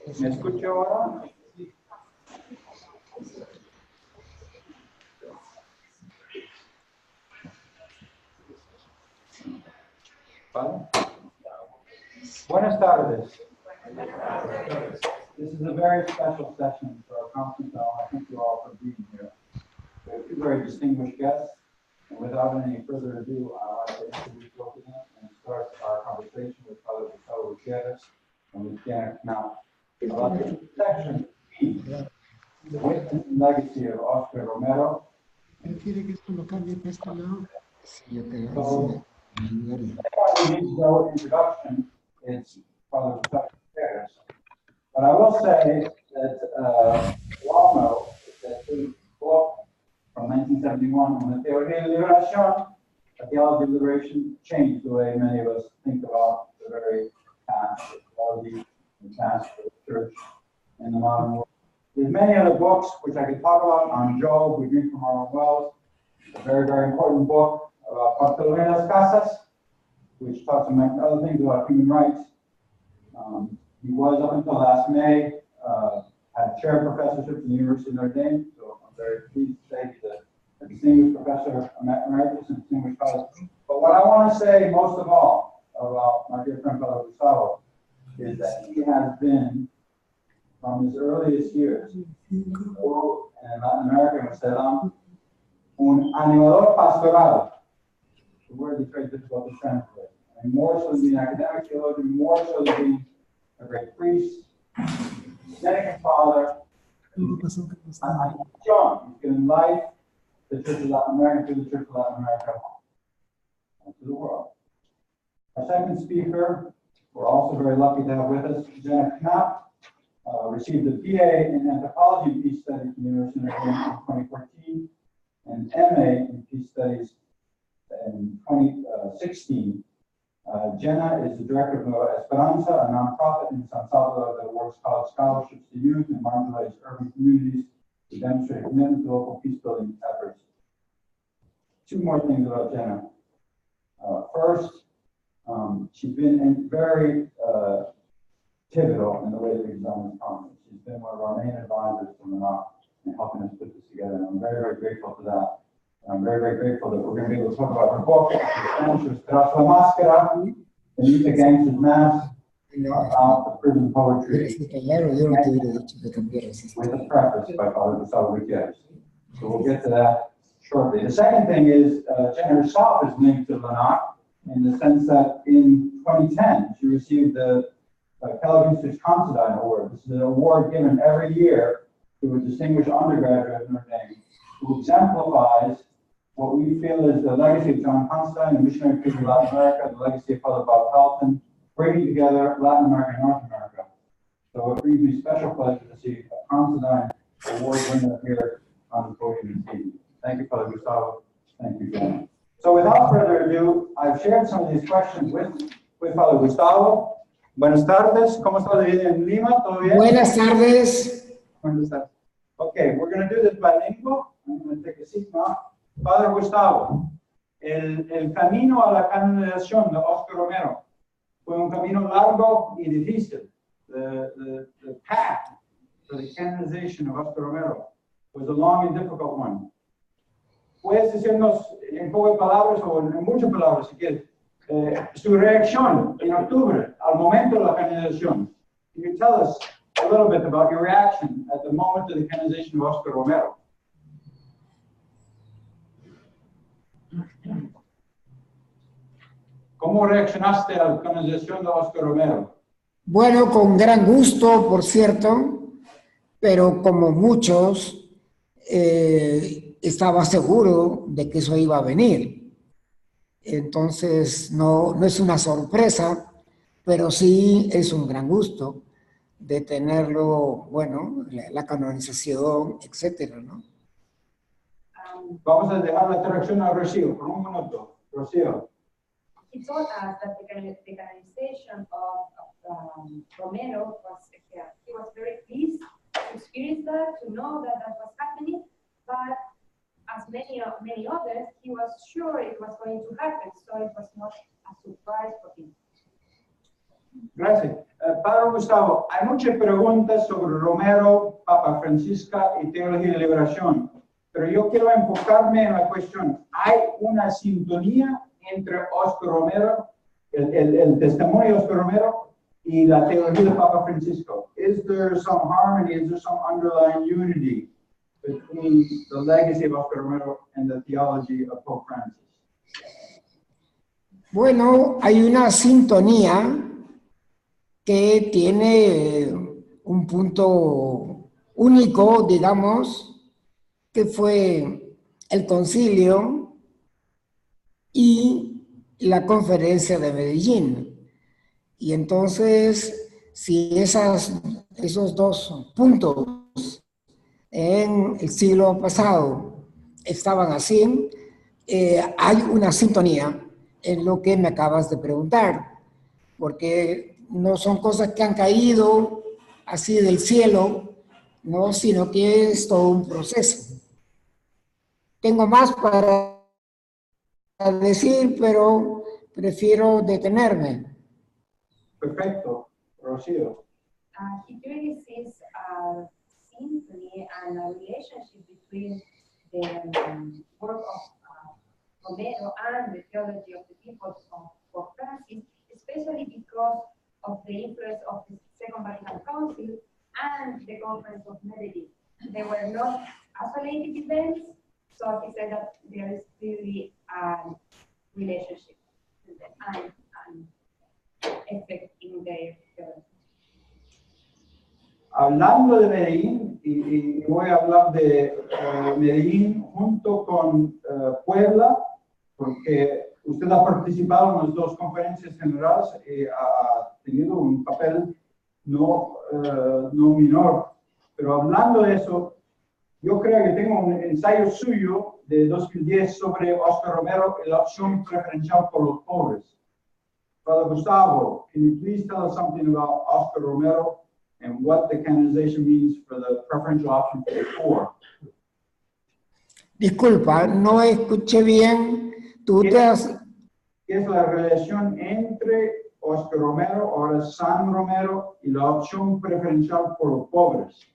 ¿Me escucha ahora? ¿Vale? Buenas tardes. This is a very special session for our conference call. I thank you all for being here. We have two very distinguished guests, and without any further ado, I'd like to introduce both of them and start our conversation with Father Gustavo Gutierrez and with Jenna Knapp about the section B, the witness and legacy of Oscar Romero. So, no introduction is Father Gustavo Gutierrez. But I will say that we all know that his book from 1971 on the Theory of Liberation, a theology of liberation, changed the way many of us think about the very past of theology and past of the church in the modern world. There's many other books which I could talk about on Job, We Drink from Our Own Wells, a very, very important book about Bartolomé las Casas, which talks among other things about human rights. He was, up until last May, had chair professorship at the University of Notre Dame, so I'm very pleased to say he's a distinguished professor emeritus and distinguished fellow. But what I want to say most of all about my dear friend Father Gustavo is that he has been, from his earliest years, in Latin America, in Ceylon, un animador pastoral. The word is very difficult to translate. And more so than being an academic theologian, more so than being a great priest, Dominican father, and John, he's given life to the Church of Latin America, to the Church of Latin America, and to the world. Our second speaker, we're also very lucky to have with us, Jenna Knapp, received a BA in Anthropology and Peace Studies from the University of Notre Dame in 2014, and MA in Peace Studies in 2016. Jenna is the director of Nueva Esperanza, a nonprofit in San Salvador that awards college scholarships to youth in marginalized urban communities to demonstrate commitment to local peace-building efforts. Two more things about Jenna. First, she's been very pivotal in the way that we've done this conference. She's been one of our main advisors from the Notre in helping us put this together, and I'm very, very grateful for that. I'm very, very grateful that we're going to be able to talk about her book, Tras la Máscara, Beneath the Gangster's Mask, about the prison poetry, with a preface by Father Gustavo Gutierrez. So we'll get to that shortly. The second thing is, Jenna herself is linked to Notre in the sense that in 2010, she received the Kellogg Considine Award. This is an award given every year to a distinguished undergraduate at Notre Dame who exemplifies what we feel is the legacy of John Constantine, the missionary priest of Latin America, the legacy of Father Bob Pelton, bringing together Latin America and North America. So it brings me special pleasure to see a Constantine Award winner here on the podium this evening. Thank you, Father Gustavo. Thank you, Jenna. So without further ado, I've shared some of these questions with Father Gustavo. Buenas tardes. ¿Cómo está en Lima? ¿Todo bien? Buenas tardes. Buenas tardes. Okay, we're going to do this bilingual. I'm going to take a seat now. Father Gustavo, el camino a la canonización de Oscar Romero fue un camino largo y difícil. The path for the canonization of Oscar Romero was a long and difficult one. ¿Puedes decirnos en pocas palabras o en muchas palabras, si quieres, su reacción en octubre al momento de la canonización? Can you tell us a little bit about your reaction at the moment of the canonization of Oscar Romero? ¿Cómo reaccionaste a la canonización de Oscar Romero? Bueno, con gran gusto, por cierto, pero como muchos, estaba seguro de que eso iba a venir. Entonces, no es una sorpresa, pero sí es un gran gusto de tenerlo, bueno, la canonización, etcétera, ¿no? Vamos a dejar la traducción a Rocío por un minuto. Rocío. He told us that the canonization of Romero was, he was very pleased to experience that, to know that that was happening, but as many others, he was sure it was going to happen, so it was not a surprise for him. Gracias. Padre Gustavo, hay muchas preguntas sobre Romero, Papa Francisca y Teología de Liberación, pero yo quiero enfocarme en la cuestión. ¿Hay una sintonía entre Oscar Romero, el testimonio de Oscar Romero y la teología de Papa Francisco? Is there some harmony, is there some underlying unity between the legacy of Oscar Romero and the theology of Pope Francis? Bueno, hay una sintonía que tiene un punto único, digamos, que fue el concilio y la conferencia de Medellín. Y entonces, si esos dos puntos en el siglo pasado estaban así, hay una sintonía en lo que me acabas de preguntar, porque no son cosas que han caído así del cielo, no, sino que es todo un proceso. Tengo más para decir, pero prefiero detenerme. Perfecto, Rocío. He clearly sees a symphony and a relationship between the work of Romero and the theology of the people of Francis, especially because of the influence of the Second Vatican Council and the Conference of Medellin. They were not isolated events, so he said that there is clearly a relationship and effect in their theology. Hablando de Medellín, y voy a hablar de Medellín junto con Puebla, porque usted ha participado en las dos conferencias generales y ha tenido un papel no menor. Pero hablando de eso, yo creo que tengo un ensayo suyo de 2010 sobre Oscar Romero y la opción preferencial por los pobres. Father Gustavo, can you please tell us something about Oscar Romero and what the canonization means for the preferential option for the poor? Disculpa, no escuché bien. ¿Qué es la relación entre Oscar Romero, ahora San Romero, y la opción preferencial por los pobres?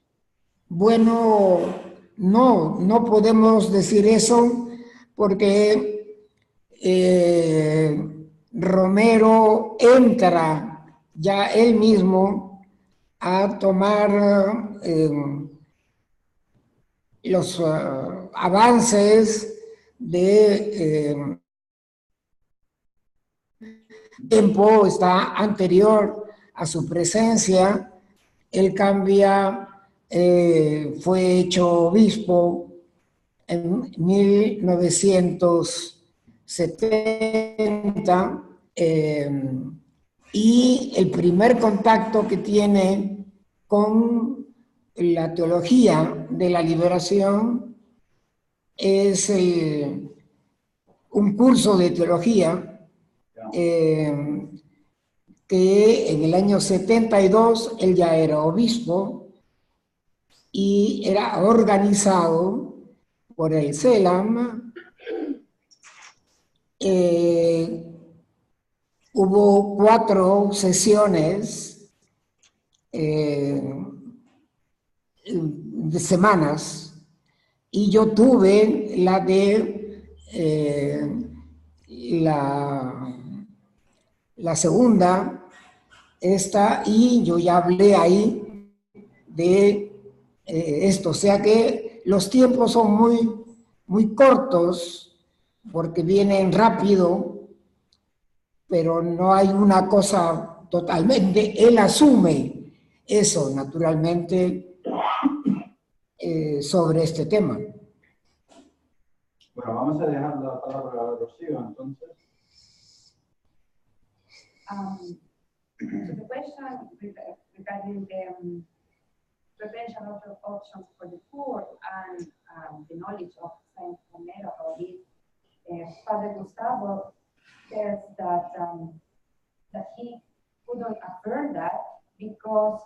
Bueno, no podemos decir eso porque Romero entra ya él mismo a tomar los avances de tiempo, está anterior a su presencia. Él cambia, fue hecho obispo en 1970 y el primer contacto que tiene con la teología de la liberación es un curso de teología que en el año 72 él ya era obispo y era organizado por el CELAM. Hubo 4 sesiones de semanas y yo tuve la de la segunda, y yo ya hablé ahí de esto, o sea que los tiempos son muy cortos porque vienen rápido, pero no hay una cosa totalmente, él asume eso naturalmente sobre este tema. Bueno, vamos a dejar la palabra a Rocío, entonces. The question regarding the preferential options for the poor and the knowledge of Saint Romero about it, Father Gustavo says that that he couldn't affirm that because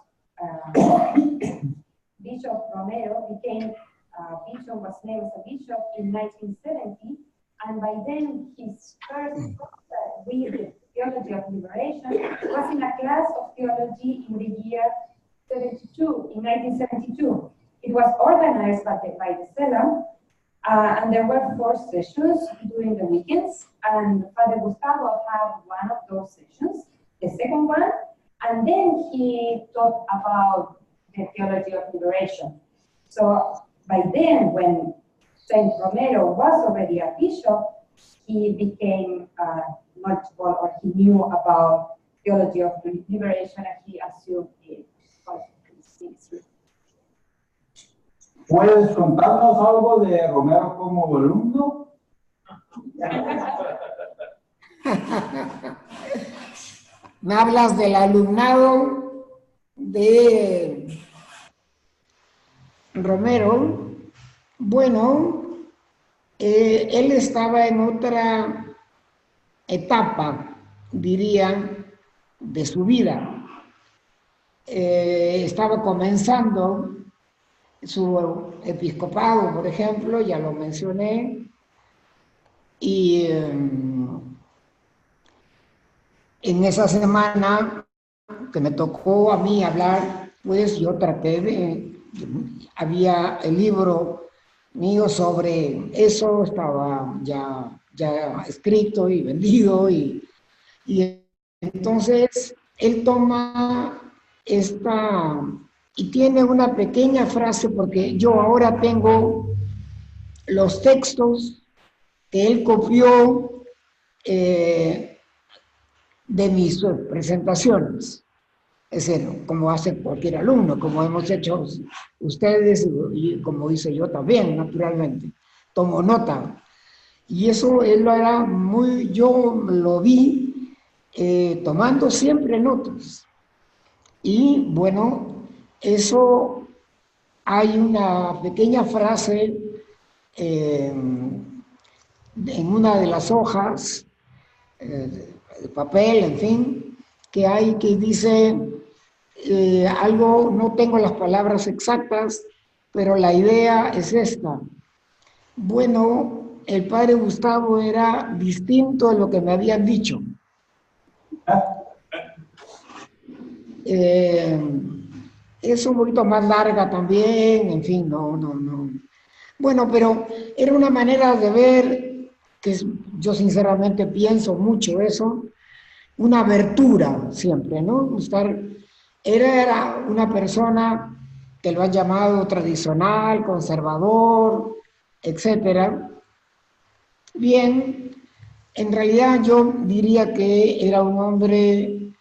Bishop Romero became was named as a bishop in 1970, and by then his first contact with the theology of liberation, was in a class of theology in the year 1972. It was organized by the CELA, and there were 4 sessions during the weekends, and Father Gustavo had one of those sessions, the second one, and then he taught about the theology of liberation. So by then, when Saint Romero was already a bishop, he became knowledgeable, or he knew about theology of liberation, and he assumed it was his ministry. ¿Puedes contarnos algo de Romero como alumno? Me hablas del alumnado de Romero. Bueno, él estaba en otra etapa, diría, de su vida. Estaba comenzando su episcopado, por ejemplo, ya lo mencioné, y en esa semana que me tocó a mí hablar, pues yo traté había el libro mío sobre eso, estaba ya escrito y vendido, y entonces él toma esta, y tiene una pequeña frase, porque yo ahora tengo los textos que él copió de mis presentaciones. Es decir, como hace cualquier alumno, como hemos hecho ustedes y como hice yo también, naturalmente. Tomo nota. Y eso él lo hará yo lo vi tomando siempre notas. Y bueno, eso hay una pequeña frase en una de las hojas de papel, en fin, que dice algo, no tengo las palabras exactas, pero la idea es esta. Bueno, el padre Gustavo era distinto de lo que me habían dicho. Es un poquito más larga también, en fin, no. Bueno, pero era una manera de ver, que yo sinceramente pienso mucho eso, una abertura siempre, ¿no? Era una persona que lo han llamado tradicional, conservador, etcétera. Bien, en realidad yo diría que era un hombre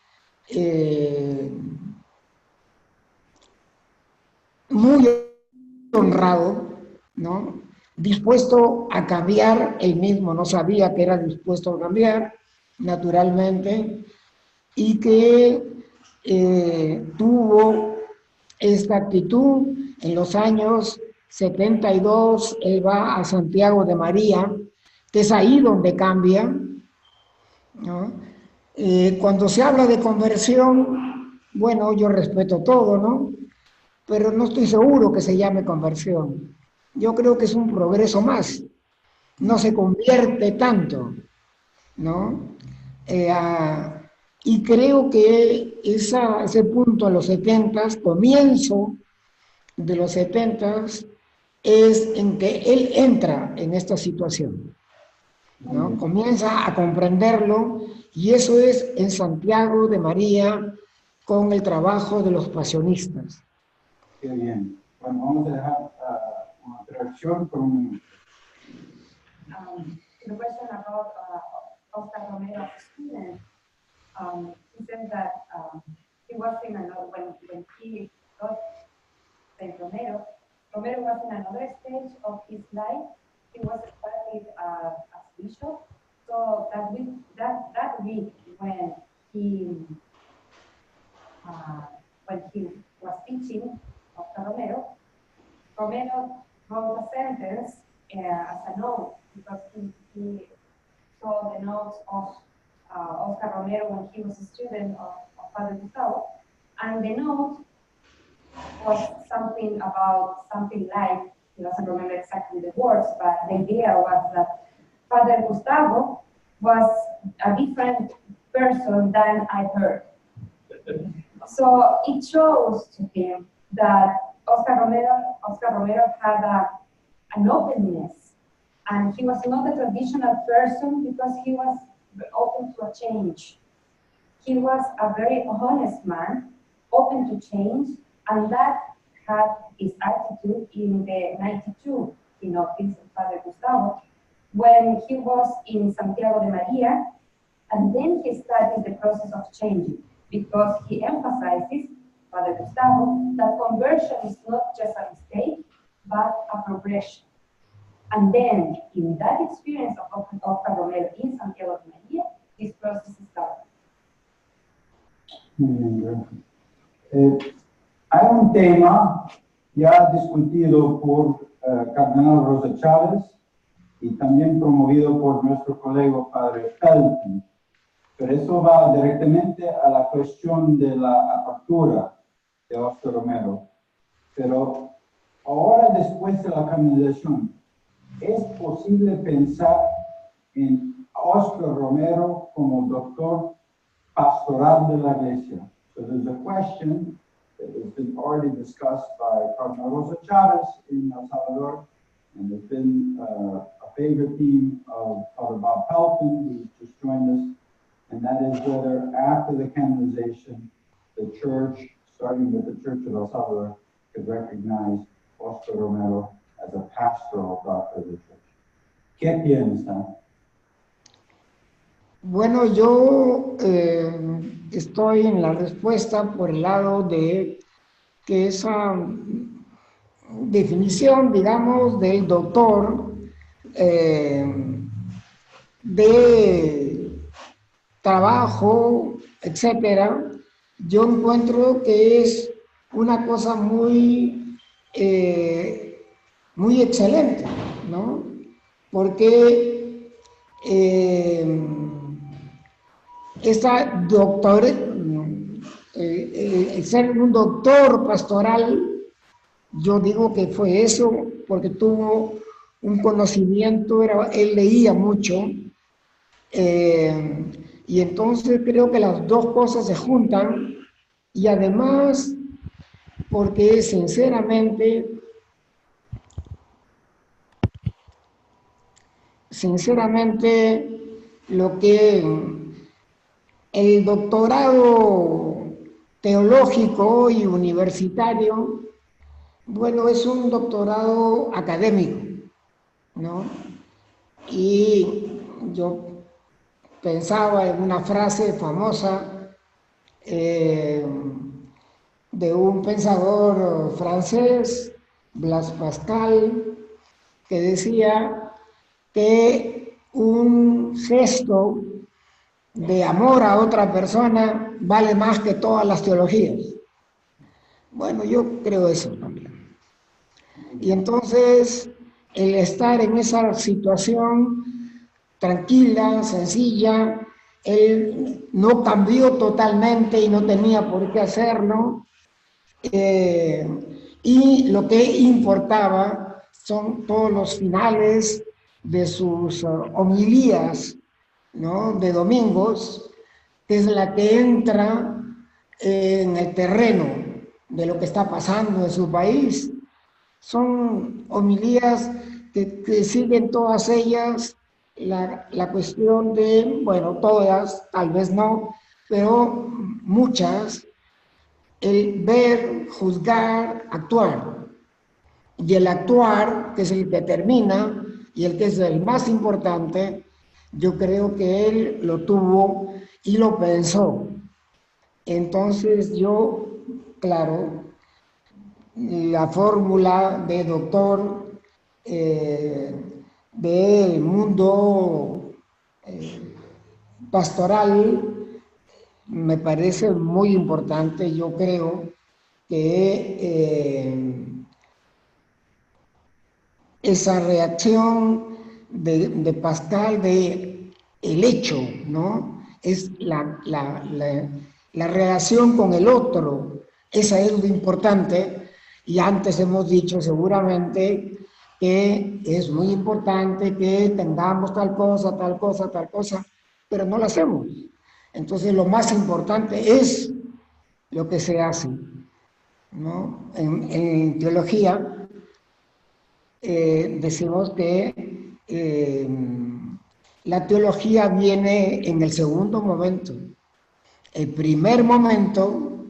muy honrado, ¿no? Dispuesto a cambiar, él mismo no sabía que era dispuesto a cambiar, naturalmente, y que tuvo esta actitud. En los años 72, él va a Santiago de María, que es ahí donde cambia, ¿no? Cuando se habla de conversión, bueno, yo respeto todo, ¿no? Pero no estoy seguro que se llame conversión. Yo creo que es un progreso más. No se convierte tanto, ¿no? Y creo que ese punto en los 70s, comienzo de los 70s, es en que él entra en esta situación, ¿no? Comienza a comprenderlo, y eso es en Santiago de María, con el trabajo de los pasionistas. Qué bien. Bueno, vamos a dejar una interacción con... The question about Oscar Romero as a student, he said that he was in another, when he got Saint Romero, Romero was in another stage of his life. He was started as bishop. So that week when he was teaching Oscar Romero, Romero wrote a sentence as a note, because he saw the notes of Oscar Romero when he was a student of Father Gustavo, and the note was something like, he doesn't remember exactly the words, but the idea was that Father Gustavo was a different person than I heard. So it shows to him that Oscar Romero had an openness, and he was not a traditional person because he was open to a change. He was a very honest man, open to change, and that had his attitude in the 92 in office of Father Gustavo, when he was in Santiago de Maria, and then he started the process of changing, because he emphasizes, Father Gustavo, that conversion is not just a mistake, but a progression. And then, in that experience of Romero in Santiago de Maria, this process started. Hay un tema ya discutido por Cardenal Rosa Chávez y también promovido por nuestro colega Padre Felton, pero eso va directamente a la cuestión de la apertura de Oscar Romero. Pero ahora, después de la canonización, ¿es posible pensar en Oscar Romero como doctor pastoral de la Iglesia? So there's a question that has been already discussed by Cardinal Rosa Chavez in El Salvador, and there's been a favorite theme of Father Bob Pelton, who's just joined us, and that is whether after the canonization, the Church, starting with the Church of El Salvador, could recognize Oscar Romero as a pastoral doctor of the Church. ¿Qué piensa? Bueno, yo estoy en la respuesta por el lado de que esa definición, digamos, del doctor de trabajo, etcétera, yo encuentro que es una cosa muy, muy excelente, ¿no? Porque ser un doctor pastoral, yo digo que fue eso, porque tuvo un conocimiento, él leía mucho, y entonces creo que las dos cosas se juntan, y además porque sinceramente lo que el doctorado teológico y universitario, bueno, es un doctorado académico, ¿no? Y yo pensaba en una frase famosa de un pensador francés, Blaise Pascal, que decía que un gesto de amor a otra persona vale más que todas las teologías. Bueno, yo creo eso también. Y entonces, el estar en esa situación tranquila, sencilla, él no cambió totalmente y no tenía por qué hacerlo. Y lo que importaba son todos los finales de sus homilías, ¿no?, de domingos, que es la que entra en el terreno de lo que está pasando en su país. Son homilías que siguen todas ellas la cuestión de, bueno, todas, tal vez no, pero muchas, el ver, juzgar, actuar. Y el actuar, que es el que termina y el que es el más importante, yo creo que él lo tuvo y lo pensó. Entonces yo, claro, la fórmula de doctor del mundo pastoral me parece muy importante. Yo creo que esa reacción de Pascal, de el hecho, ¿no?, es la relación con el otro. Esa es lo importante. Y antes hemos dicho seguramente que es muy importante que tengamos tal cosa, pero no lo hacemos. Entonces lo más importante es lo que se hace, ¿no? En teología decimos que la teología viene en el segundo momento. El primer momento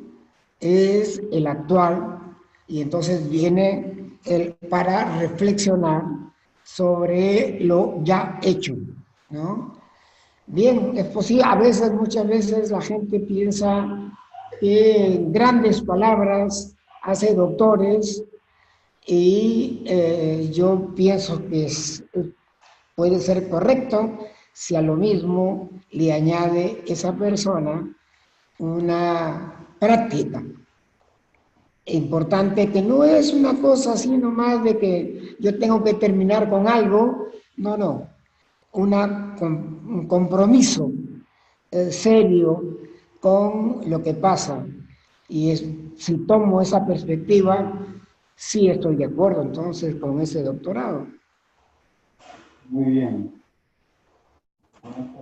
es el actual y entonces viene el para reflexionar sobre lo ya hecho, ¿no? Bien, es posible, muchas veces la gente piensa que grandes palabras hace doctores y yo pienso que puede ser correcto si a lo mismo le añade esa persona una práctica importante, que no es una cosa así nomás de que yo tengo que terminar con algo, no, un compromiso serio con lo que pasa. Y si tomo esa perspectiva, sí estoy de acuerdo entonces con ese doctorado. Muy bien. Okay.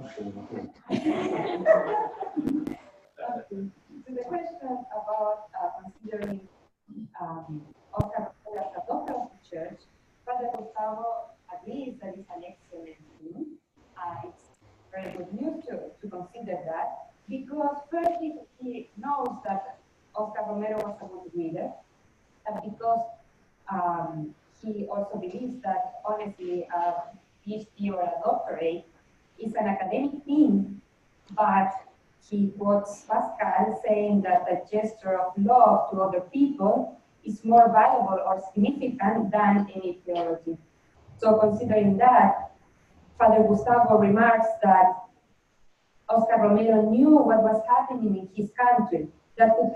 So the question about considering Oscar as a doctor of the church, Father Gustavo agrees that it's an excellent thing. It's very good news to consider that, because first he knows that Oscar Romero was a good reader, and because he also believes that honestly a PhD or a doctorate is an academic thing, but he quotes Pascal saying that a gesture of love to other people is more valuable or significant than any theology. So considering that, Father Gustavo remarks that Oscar Romero knew what was happening in his country that was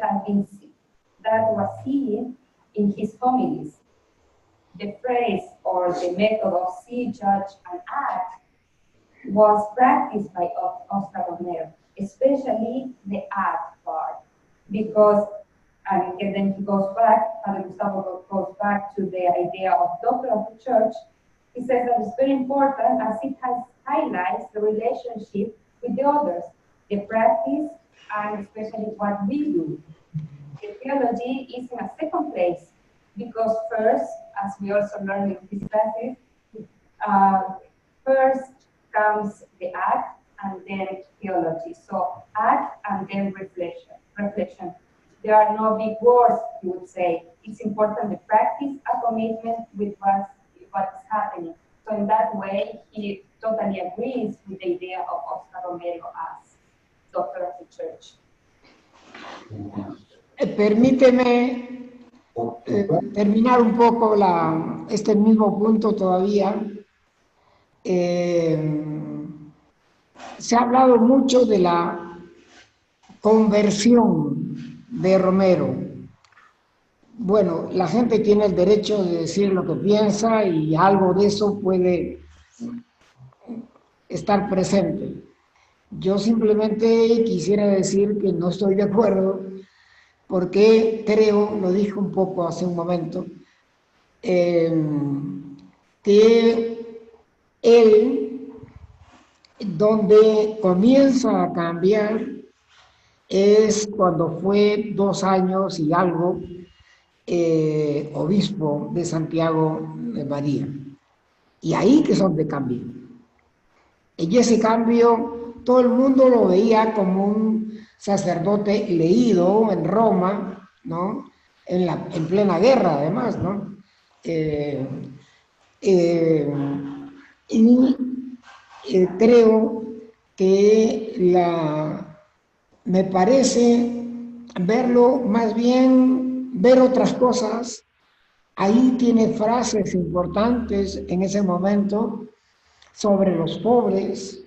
seen in his homilies. The phrase or the method of see, judge, and act was practiced by Oscar Romero, especially the act part, because, and then he goes back, Father Gustavo goes back to the idea of doctor of the church. He says that it's very important as it highlights the relationship with the others, the practice, and especially what we do. The theology is in a second place, because first, as we also learned in these classes, first comes the act and then theology. So act and then reflection. There are no big words, you would say. It's important to practice a commitment with what's happening. So in that way, he totally agrees with the idea of Oscar Romero as doctor of the church. Permíteme terminar un poco este mismo punto todavía. Se ha hablado mucho de la conversión de Romero. Bueno, la gente tiene el derecho de decir lo que piensa y algo de eso puede estar presente. Yo simplemente quisiera decir que no estoy de acuerdo porque creo, lo dije un poco hace un momento, que él, donde comienza a cambiar, es cuando fue 2 años y algo obispo de Santiago de María. Y ahí que son de cambio. Y ese cambio, todo el mundo lo veía como un sacerdote leído en Roma, ¿no? En plena guerra, además, ¿no? Creo que me parece verlo más bien, ver otras cosas. Ahí tiene frases importantes en ese momento sobre los pobres,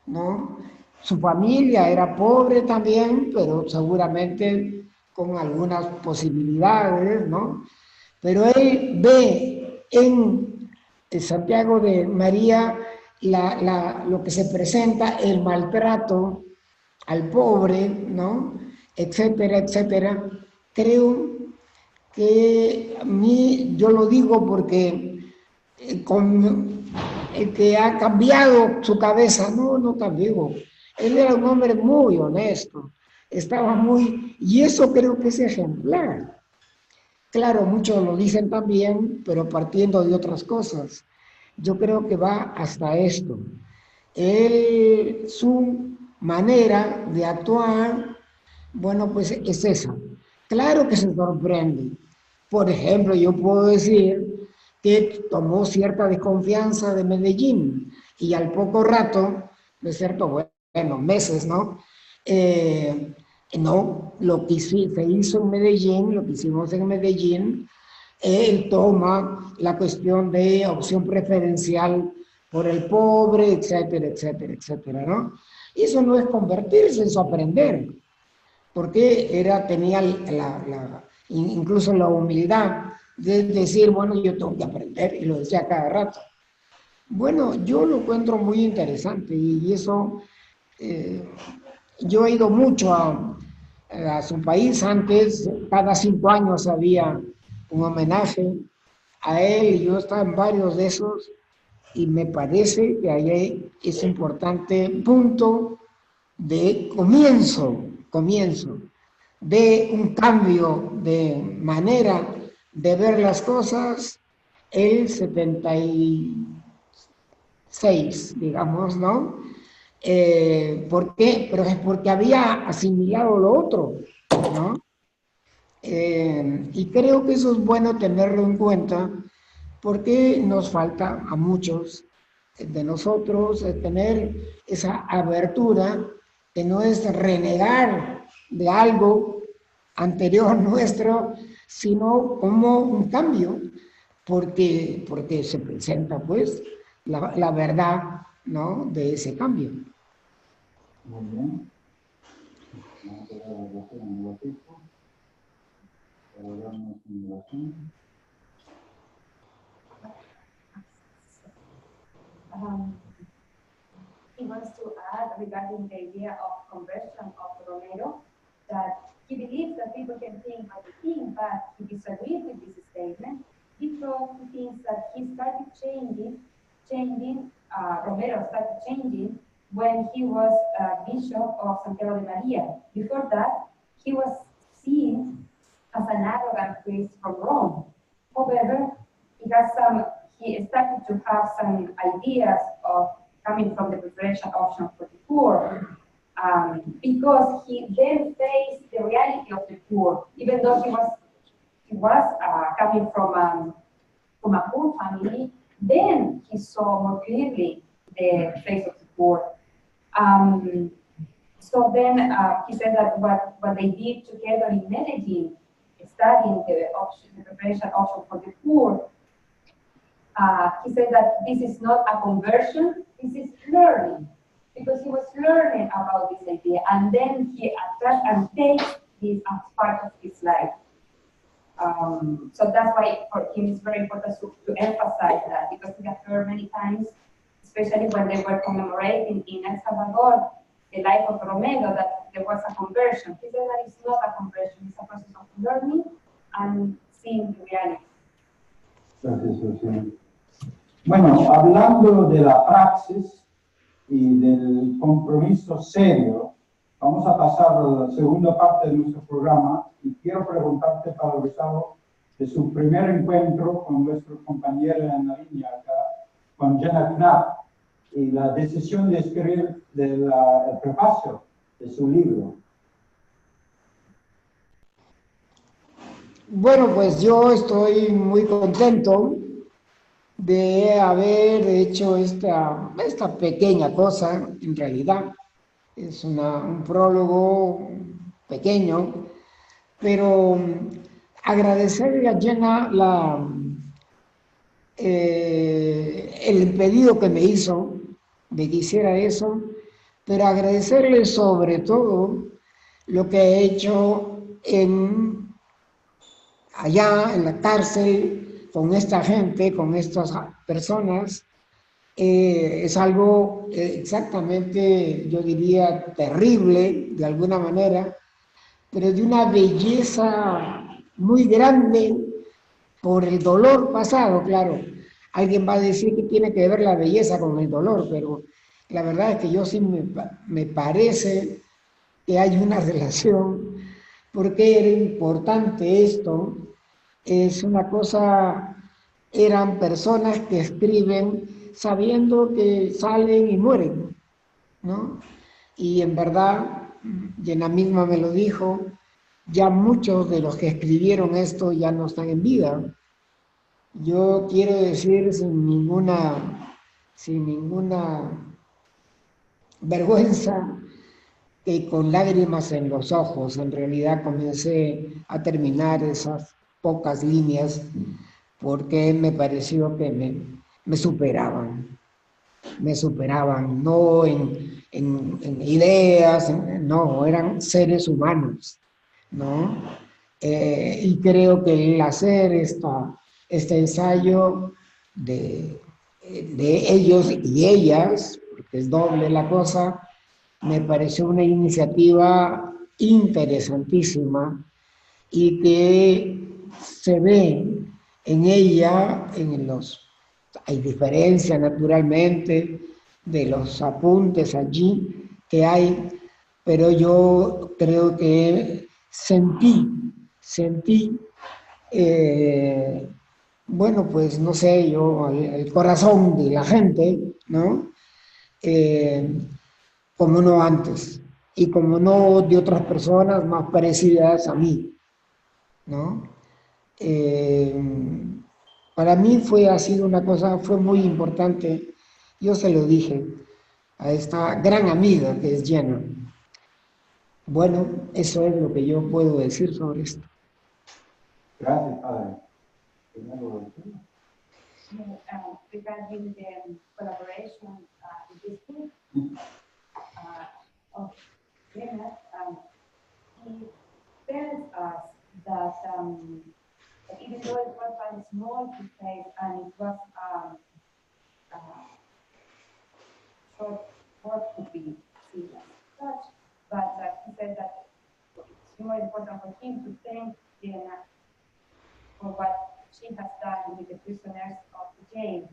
¿no? Su familia era pobre también, pero seguramente con algunas posibilidades, ¿no? Pero él ve en Santiago de María lo que se presenta, el maltrato al pobre, ¿no? Etcétera, etcétera. Creo que a mí, yo lo digo porque con el que ha cambiado su cabeza, no cambió. Él era un hombre muy honesto, estaba muy, y eso creo que es ejemplar. Claro, muchos lo dicen también, pero partiendo de otras cosas. Yo creo que va hasta esto. Su manera de actuar, bueno, pues es esa. Claro que se sorprende. Por ejemplo, yo puedo decir que tomó cierta desconfianza de Medellín y al poco rato, de cierto, bueno, meses, ¿no? No, lo que se hizo en Medellín, lo que hicimos en Medellín, él toma la cuestión de opción preferencial por el pobre, etcétera, etcétera, etcétera, ¿no? Y eso no es convertirse, eso aprender, porque tenía incluso la humildad de decir, bueno, yo tengo que aprender, y lo decía cada rato. Bueno, yo lo encuentro muy interesante y eso, yo he ido mucho a su país. Antes, cada 5 años había un homenaje a él y yo estaba en varios de esos y me parece que ahí es importante punto de comienzo de un cambio de manera de ver las cosas, el 76, digamos, ¿no? ¿Por qué? Pero es porque había asimilado lo otro, ¿no? Y creo que eso es bueno tenerlo en cuenta porque nos falta a muchos de nosotros tener esa abertura que no es renegar de algo anterior nuestro, sino como un cambio, porque se presenta pues la verdad, ¿no?, de ese cambio. Muy bien. Vamos a ver un ratito. He wants to add regarding the idea of conversion of Romero that he believes that people can think what they think, but he disagrees with this statement because he thinks that he started Romero started changing when he was Bishop of Santiago de Maria. Before that, he was seen as an arrogant priest from Rome. However, he started to have some ideas of coming from the preferential option for the poor, because he then faced the reality of the poor, even though he was coming from a poor family. Then he saw more clearly the face of the poor. So then he said that what they did together in Medellin, studying the preferential option for the poor, he said that this is not a conversion, this is learning, because he was learning about this idea, and then he attracts and takes this as part of his life. So that's why for him it's very important to emphasize that, because we have heard many times, especially when they were commemorating in El Salvador the life of Romero, that there was a conversion. He said that it's not a conversion, it's a process of learning and seeing the reality. Gracias, Rocío. Bueno, hablando de la praxis y del compromiso serio, vamos a pasar a la segunda parte de nuestro programa y quiero preguntarte, Padre Gustavo, de su primer encuentro con nuestro compañero en la línea acá, con Jenna Knapp, y la decisión de escribir el prefacio de su libro. Bueno, pues yo estoy muy contento de haber hecho esta pequeña cosa. En realidad es un prólogo pequeño, pero agradecerle a Jenna el pedido que me hizo de que hiciera eso, pero agradecerle sobre todo lo que ha hecho allá en la cárcel, con esta gente, con estas personas. Es algo exactamente, yo diría, terrible, de alguna manera, pero de una belleza muy grande por el dolor pasado, claro. Alguien va a decir que tiene que ver la belleza con el dolor, pero la verdad es que yo sí me parece que hay una relación, porque era importante esto, es una cosa, eran personas que escriben sabiendo que salen y mueren, ¿no? Y en verdad, Jenna misma me lo dijo, ya muchos de los que escribieron esto ya no están en vida. Yo quiero decir sin ninguna vergüenza, que con lágrimas en los ojos en realidad comencé a terminar esas pocas líneas porque me pareció que me superaban, no en ideas, no, eran seres humanos, ¿no? Y creo que el hacer este ensayo de ellos y ellas, porque es doble la cosa, me pareció una iniciativa interesantísima y que se ve en ella, hay diferencia naturalmente de los apuntes allí que hay, pero yo creo que sentí, bueno, pues no sé, yo, el corazón de la gente, ¿no? Eh, como no antes, y como no de otras personas más parecidas a mí, ¿no? Eh, para mí ha sido una cosa, fue muy importante, yo se lo dije a esta gran amiga que es Jenna. Bueno, eso es lo que yo puedo decir sobre esto. Gracias, padre. Regarding the collaboration with this group of Jenna, he tells us that even though it was a small place and it was short work to be seen as such, but he said that it's more important for him to thank Jenna for what she has done with the prisoners of the jail.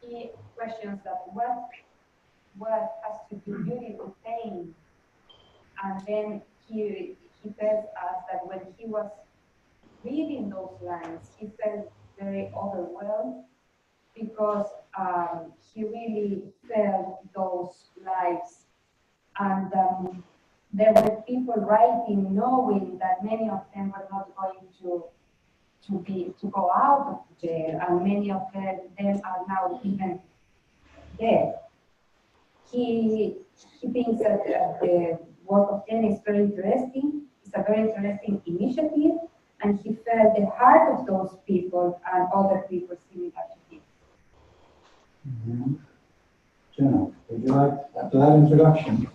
He questions that what has to do beauty with pain, and then he tells us that when he was reading those lines, he felt very overwhelmed because he really felt those lives, and there were people writing knowing that many of them were not going to go out of jail, and many of them are now even dead. He thinks that the work of Jenna is very interesting. It's a very interesting initiative, and he felt the heart of those people and other people similar to him. Mm-hmm. Jenna, would you like, after that introduction,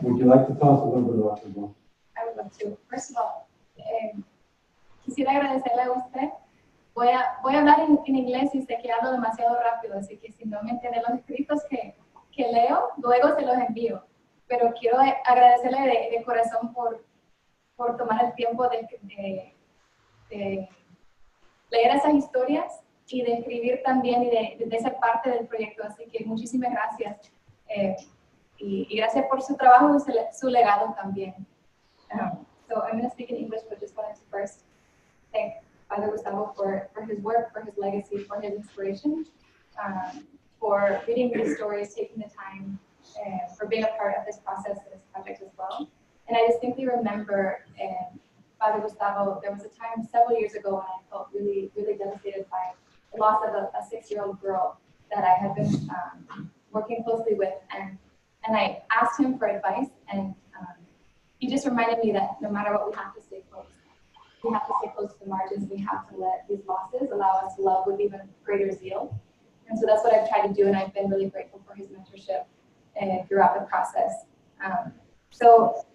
would you like to tell us a little bit about your book? I would love to. First of all, quisiera agradecerle a usted. Voy a hablar en inglés y sé que hablo demasiado rápido, así que si no me entienden los escritos que leo, luego se los envío. Pero quiero agradecerle de corazón por tomar el tiempo de leer esas historias y de escribir también y de ser parte del proyecto. Así que muchísimas gracias. Y gracias por su trabajo y su legado también. So I'm going to speak in English, but just wanted to first thank Father Gustavo for his work, for his legacy, for his inspiration, for reading these stories, taking the time, for being a part of this process, this project as well. And I distinctly remember Father Gustavo, there was a time several years ago when I felt really, really devastated by the loss of a 6-year-old girl that I had been working closely with. And I asked him for advice, and he just reminded me that no matter what, we have to stay close. We have to stay close to the margins. We have to let these losses allow us to love with even greater zeal. And so that's what I've tried to do, and I've been really grateful for his mentorship throughout the process. So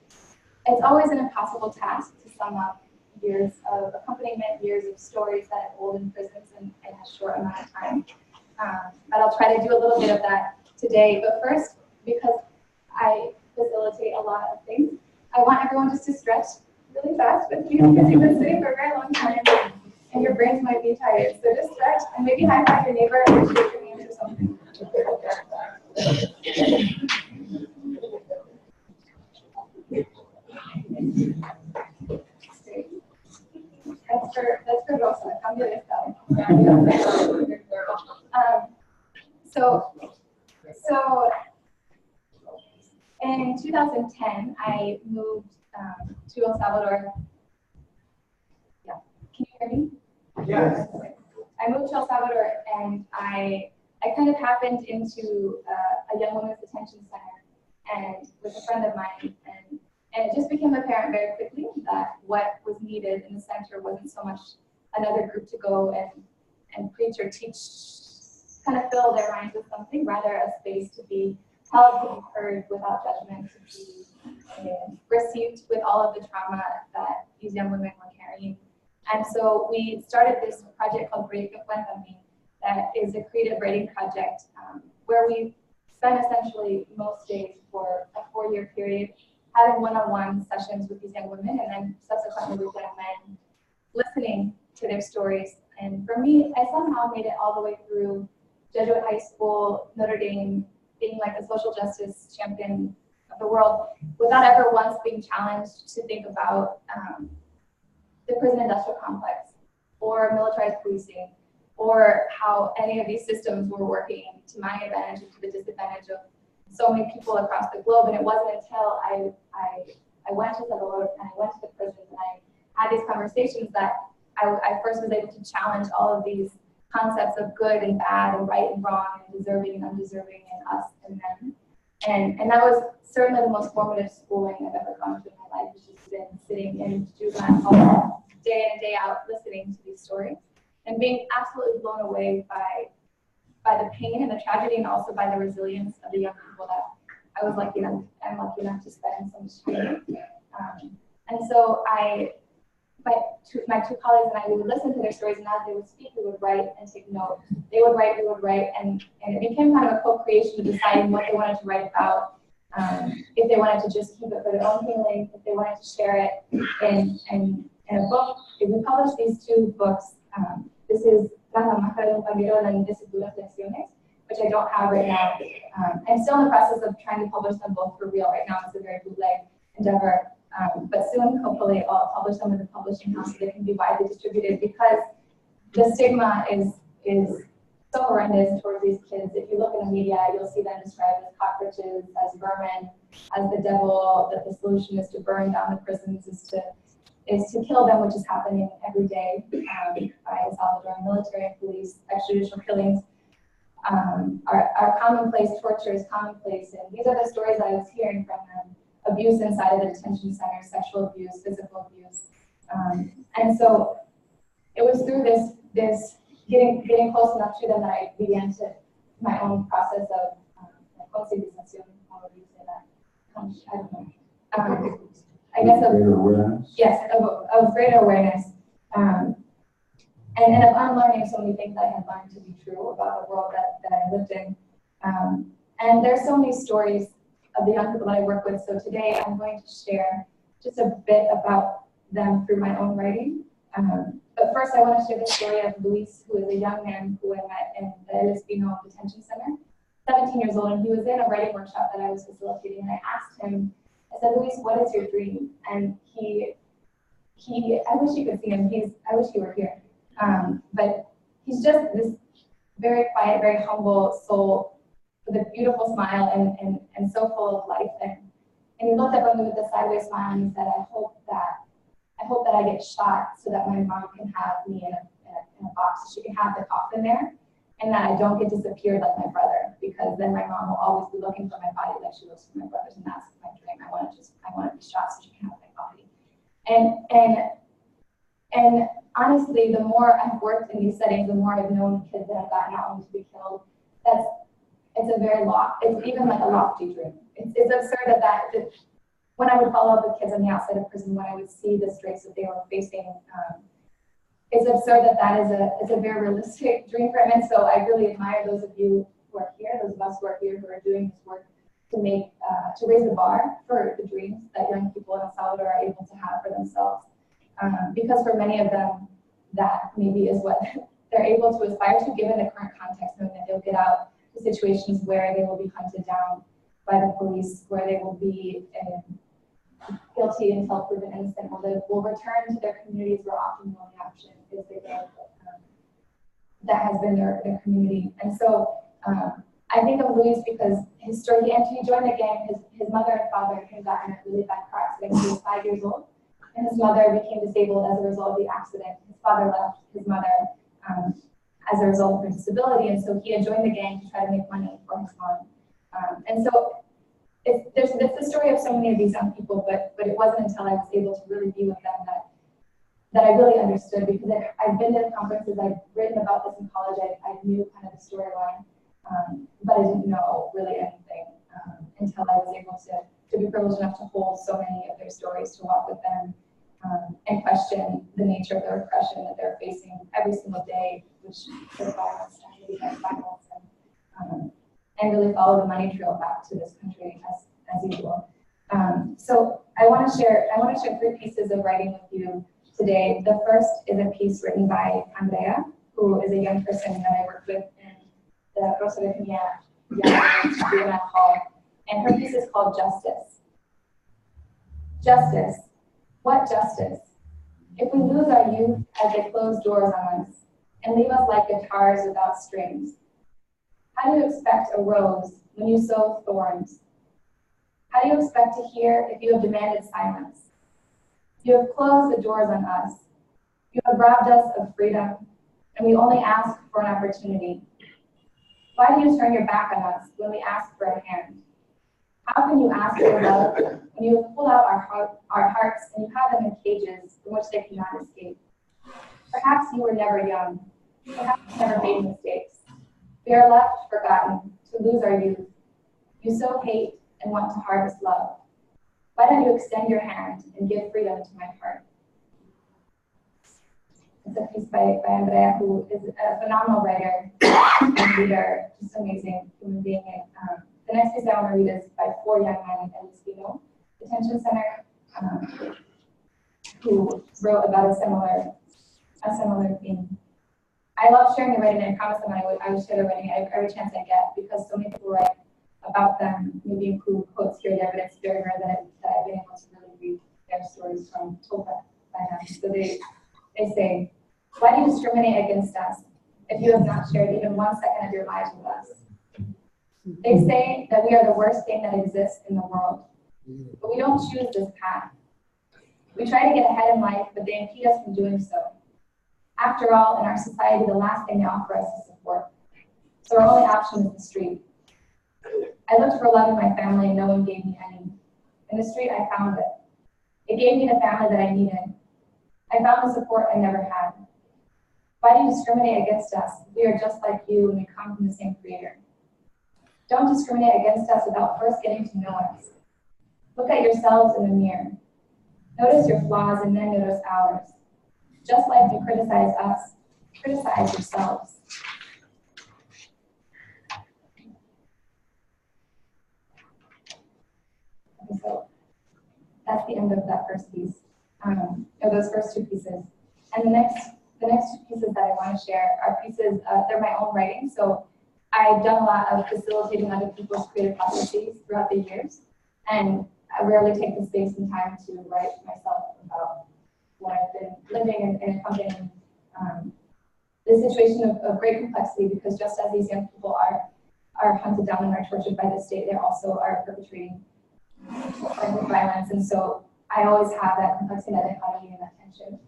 it's always an impossible task to sum up years of accompaniment, years of stories that hold in prisons in a short amount of time. But I'll try to do a little bit of that today. But first, because I facilitate a lot of things, I want everyone just to stretch really fast with me because you've been sitting for a very long time and your brains might be tired. So just stretch and maybe high five your neighbor or shake your hands or something. That's for Rosa. Cambio de estado. So in 2010, I moved to El Salvador. Yeah, can you hear me? Yes. I moved to El Salvador, and I kind of happened into a young women's detention center, and with a friend of mine, and it just became apparent very quickly that what was needed in the center wasn't so much another group to go and preach or teach, kind of fill their minds with something, rather a space to be held, to be heard without judgment, to be received with all of the trauma that these young women were carrying. And so we started this project called Proyecto Cuéntame, that is a creative writing project where we spent essentially most days for a 4-year period having one-on-one sessions with these young women, and then subsequently with young men, listening to their stories. And for me, I somehow made it all the way through Jesuit high school, Notre Dame, being like a social justice champion of the world, without ever once being challenged to think about the prison industrial complex, or militarized policing, or how any of these systems were working to my advantage and to the disadvantage of so many people across the globe. And it wasn't until I went to Salvador and I went to the prisons and I had these conversations that I first was able to challenge all of these concepts of good and bad and right and wrong and deserving and undeserving and us and them. And that was certainly the most formative schooling I've ever gone through in my life, which has been sitting in juvenile hall day in and day out, listening to these stories and being absolutely blown away by the pain and the tragedy, and also by the resilience of the young people that I'm lucky enough to spend so much time with. And so my two colleagues and I, we would listen to their stories, and as they would speak, we would write and take note. They would write, we would write, and it became kind of a co-creation of deciding what they wanted to write about, if they wanted to just keep it for their own healing, if they wanted to share it in a book. If we published these 2 books, this is La Máscara de un Caballero and this is Duras Lecciones, which I don't have right now. I'm still in the process of trying to publish them both for real. Right now it's a very bootleg endeavor. But soon, hopefully, I'll publish them in the publishing house so they can be widely distributed, because the stigma is so horrendous towards these kids. If you look in the media, you'll see them described as cockroaches, as vermin, as the devil, that the solution is to burn down the prisons, is to kill them, which is happening every day by Salvadoran military and police. Extrajudicial killings are commonplace, torture is commonplace, and these are the stories I was hearing from them. Abuse inside of the detention center, sexual abuse, physical abuse. And so it was through this getting close enough to them that I began to my own process of concientización, how would you say that? I don't know. I guess of greater awareness. Yes, of greater awareness. And of unlearning so many things I had learned to be true about the world that I lived in. And there's so many stories of the young people that I work with. So today I'm going to share just a bit about them through my own writing. But first I want to share the story of Luis, who is a young man who I met in the El Espino Detention Center, 17 years old, and he was in a writing workshop that I was facilitating, and I asked him, I said, Luis, what is your dream? And he I wish you could see him, I wish he were here. But he's just this very quiet, very humble soul with a beautiful smile and so full of life. And he looked up at me with a sideways smile and he said, I hope that I get shot so that my mom can have me in a box. She can have the coffin there, and that I don't get disappeared like my brother, because then my mom will always be looking for my body like she looks for my brother's, and that's my dream. I want to be shot so she can have my body. And honestly, the more I've worked in these settings, the more I've known kids that have gotten out only to be killed. It's even like a lofty dream. It's absurd that when I would follow up with kids on the outside of prison, when I would see the straits that they were facing, it's absurd that is a very realistic dream for him. And so I really admire those of you who are here, those of us who are here who are doing this work to raise the bar for the dreams that young people in El Salvador are able to have for themselves. Because for many of them, that maybe is what they're able to aspire to, given the current context, knowing that they'll get out to situations where they will be hunted down by the police, where they will be guilty until proven innocent, or they will return to their communities where often the only option is the gang that has been their community. And so I think of Luis because his story, and he joined the gang, his mother and father had gotten a really bad car accident when he was 5 years old, and his mother became disabled as a result of the accident. His father left his mother as a result of her disability, and so he had joined the gang to try to make money for his mom. And so it's the story of so many of these young people, but it wasn't until I was able to really be with them that I really understood, because I've been to conferences, I've written about this in college, I knew kind of the storyline, but I didn't know really anything until I was able to be privileged enough to hold so many of their stories, to walk with them, and question the nature of the repression that they're facing every single day, which is violence and violence, and really follow the money trail back to this country as usual. So I want to share 3 pieces of writing with you today. The first is a piece written by Andrea, who is a young person that I worked with in the Rosario Juvenile Hall, and her piece is called Justice. Justice. What justice? If we lose our youth as they close doors on us and leave us like guitars without strings, how do you expect a rose when you sow thorns? How do you expect to hear if you have demanded silence? You have closed the doors on us. You have robbed us of freedom, and we only ask for an opportunity. Why do you turn your back on us when we ask for a hand? How can you ask for love when you have pulled out our hearts and you have them in cages from which they cannot escape? Perhaps you were never young. Perhaps you never made mistakes. We are left forgotten to lose our youth. You sow hate and want to harvest love. Why don't you extend your hand and give freedom to my heart? It's a piece by Andrea, who is a phenomenal writer and reader, just amazing human being. The next piece I want to read is by 4 young men in the Espino Detention Center, who wrote about a similar theme. I love sharing the writing, and I promised them I would share the writing every chance I get, because so many people write about them, maybe include quotes here and there, but it's very rare that I've been able to really read their stories from told by them. So they say, why do you discriminate against us if you have not shared even 1 second of your lives with us? They say that we are the worst thing that exists in the world, but we don't choose this path. We try to get ahead in life, but they impede us from doing so. After all, in our society, the last thing they offer us is support. So our only option is the street. I looked for love in my family and no one gave me any. In the street, I found it. It gave me the family that I needed. I found the support I never had. Why do you discriminate against us? We are just like you and we come from the same creator. Don't discriminate against us without first getting to know us. Look at yourselves in the mirror. Notice your flaws and then notice ours. Just like you criticize us, criticize yourselves. Okay, so that's the end of that first piece, or those first 2 pieces. And the next 2 pieces that I want to share are pieces, they're my own writing. So I've done a lot of facilitating other people's creative processes throughout the years, and I rarely take the space and time to write myself about what I've been living and accompanying the situation of great complexity, because just as these young people are hunted down and are tortured by the state, they also are perpetrating violence. And so I always have that complexity, that dichotomy, and that tension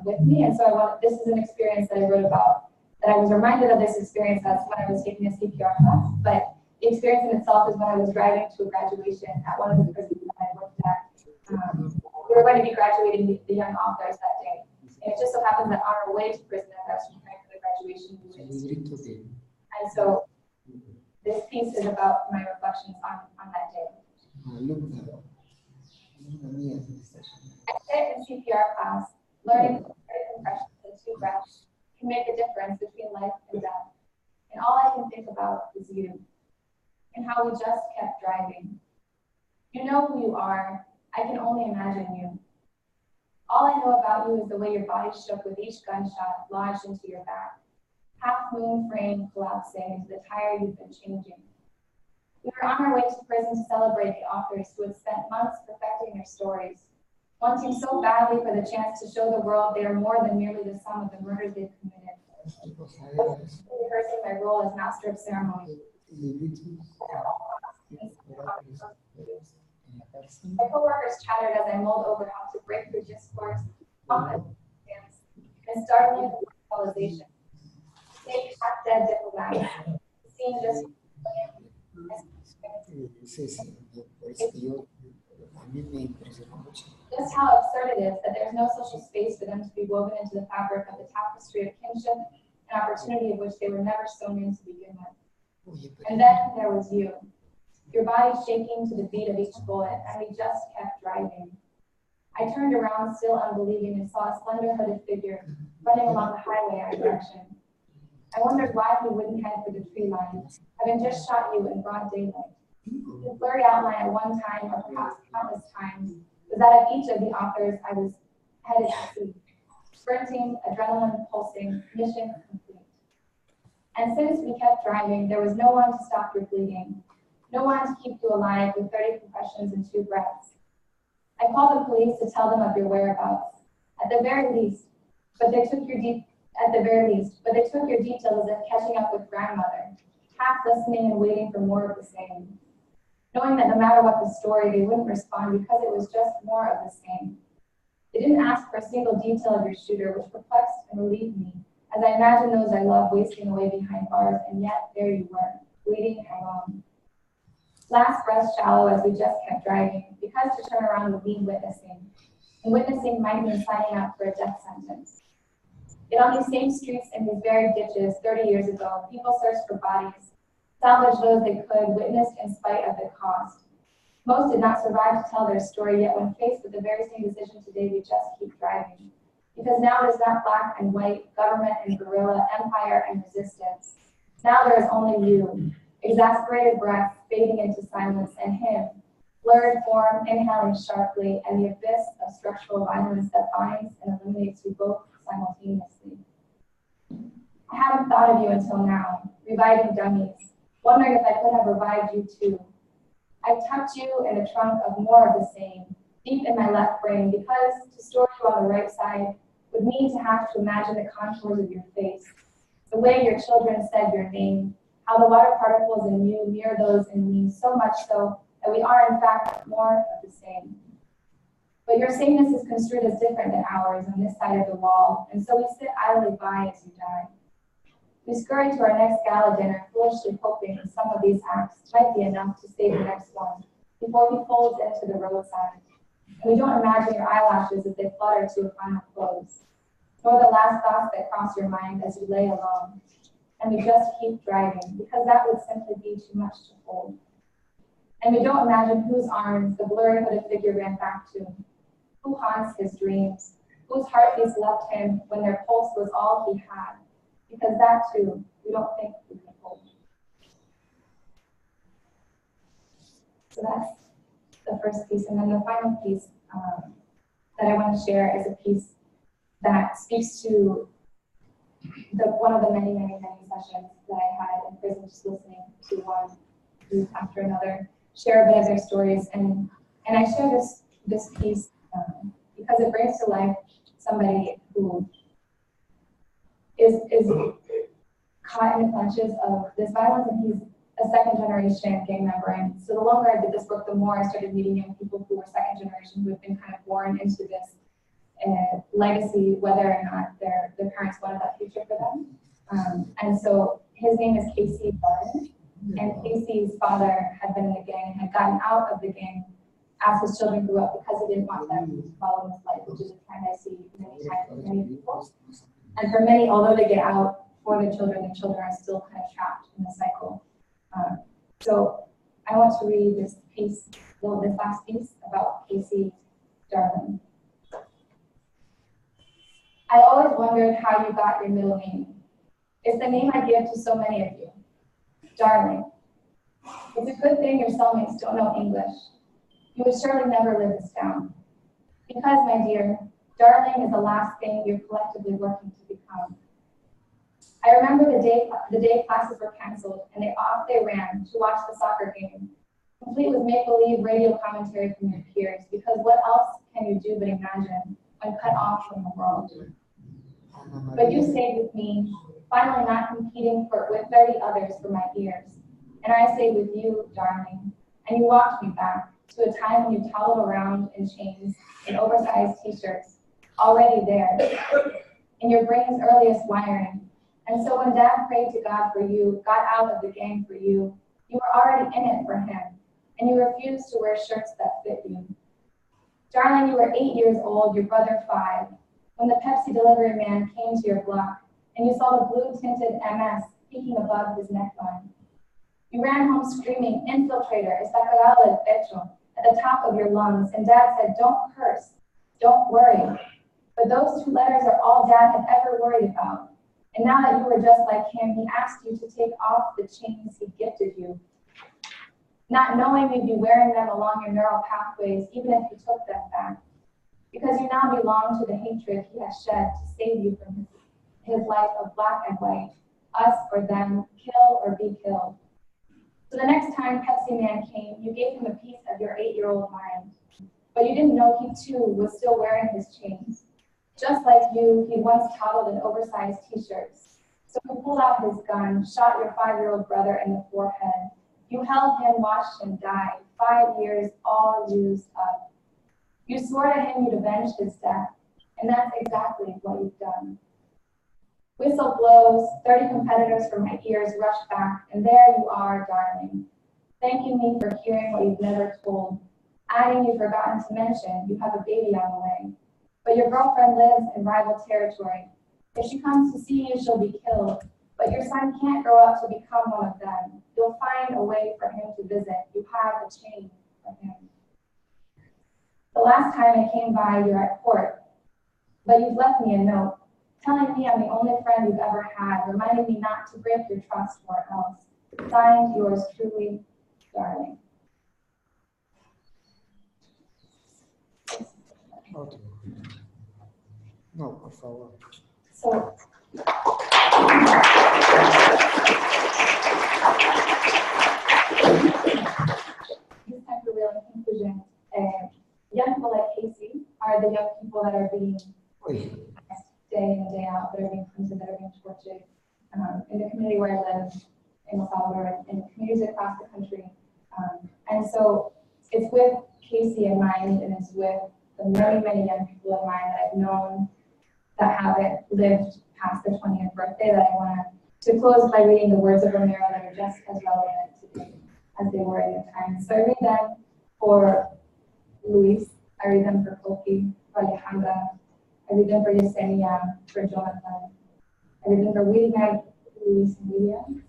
with me. And so this is an experience that I wrote about, that I was reminded of this experience. That's when I was taking a CPR class, but the experience in itself is when I was driving to a graduation at one of the prisons that I worked at. We were going to be graduating the young authors that day. And it just so happened that on our way to prison, as I was preparing for the graduation, and so this piece is about my reflections on that day. I sit in CPR class, learning compressions and 2 breaths can make a difference between life and death. And all I can think about is you, and how we just kept driving. You know who you are. I can only imagine you. All I know about you is the way your body shook with each gunshot lodged into your back. half-moon frame collapsing into the tire you've been changing. We were on our way to prison to celebrate the authors who had spent months perfecting their stories, wanting so badly for the chance to show the world they are more than merely the sum of the murders they've committed. I was rehearsing my role as master of ceremony. My co-workers chattered as I mulled over how to break through discourse, and startling realization. Take half-dead diplomats, seeing just just how absurd it is that there's no social space for them to be woven into the fabric of the tapestry of kinship and opportunity of which they were never sewn in to begin with. And then there was you, your body shaking to the beat of each bullet, and we just kept driving. I turned around, still unbelieving, and saw a slender hooded figure running along the highway our direction. I wondered why he wouldn't head for the tree line, having just shot you in broad daylight. His blurry outline at one time, or perhaps countless times, was that of each of the authors I was headed to see. Sprinting, adrenaline pulsing, mission complete. And since we kept driving, there was no one to stop your bleeding, no one to keep you alive with 30 compressions and 2 breaths. I called the police to tell them of your whereabouts, at the very least, but they took your details as if catching up with grandmother, half listening and waiting for more of the same. Knowing that no matter what the story, they wouldn't respond because it was just more of the same. They didn't ask for a single detail of your shooter, which perplexed and relieved me, as I imagined those I love wasting away behind bars, and yet there you were, bleeding alone. Last breath shallow as we just kept driving, because to turn around would mean witnessing, and witnessing might mean signing up for a death sentence. Yet on these same streets and these very ditches 30 years ago, people searched for bodies, salvaged those they could, witnessed in spite of the cost. Most did not survive to tell their story, yet when faced with the very same decision today, we just keep driving. Because now there's not black and white, government and guerrilla, empire and resistance. Now there is only you, exasperated breath fading into silence, and him, blurred form inhaling sharply, and the abyss of structural violence that binds and eliminates you both simultaneously. I haven't thought of you until now, reviving dummies, wondering if I could have revived you too. I've tucked you in the trunk of more of the same, deep in my left brain, because to store you on the right side would mean to have to imagine the contours of your face, the way your children said your name, how the water particles in you mirror those in me, so much so that we are in fact more of the same. But your sameness is construed as different than ours on this side of the wall, and so we sit idly by as you die. We scurry to our next gala dinner, foolishly hoping that some of these acts might be enough to save the next one, before he folds into the roadside. And we don't imagine your eyelashes as they flutter to a final close, nor the last thoughts that cross your mind as you lay alone. And we just keep driving, because that would simply be too much to hold. And we don't imagine whose arms the blurry hooded figure ran back to, who haunts his dreams, whose heartbeats left him when their pulse was all he had, because that too, we don't think we can hold. So that's the first piece. And then the final piece that I want to share is a piece that speaks to one of the many sessions that I had in prison, just listening to one youth after another share a bit of their stories. And I share this piece because it brings to life somebody who is caught in the clutches of this violence, and he's a second-generation gang member. And so the longer I did this work, the more I started meeting young people who were second-generation, who had been kind of born into this legacy, whether or not their parents wanted that future for them. And so his name is Casey Barton, and Casey's father had been in the gang and had gotten out of the gang as his children grew up because he didn't want them to follow his life, which is a trend I see many times with many people. And for many, although they get out for the children are still kind of trapped in the cycle. So I want to read this piece, this last piece about Casey Darling. I always wondered how you got your middle name. It's the name I give to so many of you, Darling. It's a good thing your cellmates don't know English. You would surely never live this down. Because, my dear, Darling is the last thing you're collectively working to become. I remember the day classes were canceled and off they ran to watch the soccer game, complete with make-believe radio commentary from your peers, because what else can you do but imagine when cut off from the world? But you stayed with me, finally not competing with 30 others for my ears. And I stayed with you, darling, and you walked me back to a time when you toddled around in chains in oversized t-shirts, already there, in your brain's earliest wiring. And so when Dad prayed to God for you, got out of the gang for you, you were already in it for him, and you refused to wear shirts that fit you. Darling, you were 8 years old, your brother 5, when the Pepsi delivery man came to your block, and you saw the blue-tinted MS peeking above his neckline. You ran home screaming, "Infiltrator, está cagado el pecho," at the top of your lungs, and Dad said, "Don't curse, don't worry." But those 2 letters are all Dad had ever worried about. And now that you were just like him, he asked you to take off the chains he gifted you, not knowing you'd be wearing them along your neural pathways, even if you took them back. Because you now belong to the hatred he has shed to save you from his life of black and white, us or them, kill or be killed. So the next time Pepsi Man came, you gave him a piece of your 8-year-old mind. But you didn't know he too was still wearing his chains. Just like you, he once toddled in oversized t-shirts. So he pulled out his gun, shot your 5-year-old brother in the forehead. You held him, watched him die, 5 years all used up. You swore to him you'd avenge his death, and that's exactly what you've done. Whistle blows, 30 competitors from my ears rush back, and there you are, darling, thanking me for hearing what you've never told, adding you've forgotten to mention you have a baby on the way. But your girlfriend lives in rival territory. If she comes to see you, she'll be killed. But your son can't grow up to become one of them. You'll find a way for him to visit. You have a chain for him. The last time I came by, you're at court. But you've left me a note, telling me I'm the only friend you've ever had, reminding me not to break your trust or else. Signed, yours truly, darling. Okay. No, por favor. So, this time for real in conclusion, young people like Casey are the young people that are being day in and day out, that are being hunted, that are being tortured in the community where I live in Salvador, and communities across the country. And so it's with Casey in mind, and it's with the many, many young people in mind that I've known that haven't lived past their 20th birthday that I want to close by reading the words of Romero that are just as relevant today as they were in their time. So I read them for Luis, I read them for Koki, for Alejandra, I read them for Yesenia, for Jonathan, I read them for William, Luis, and William,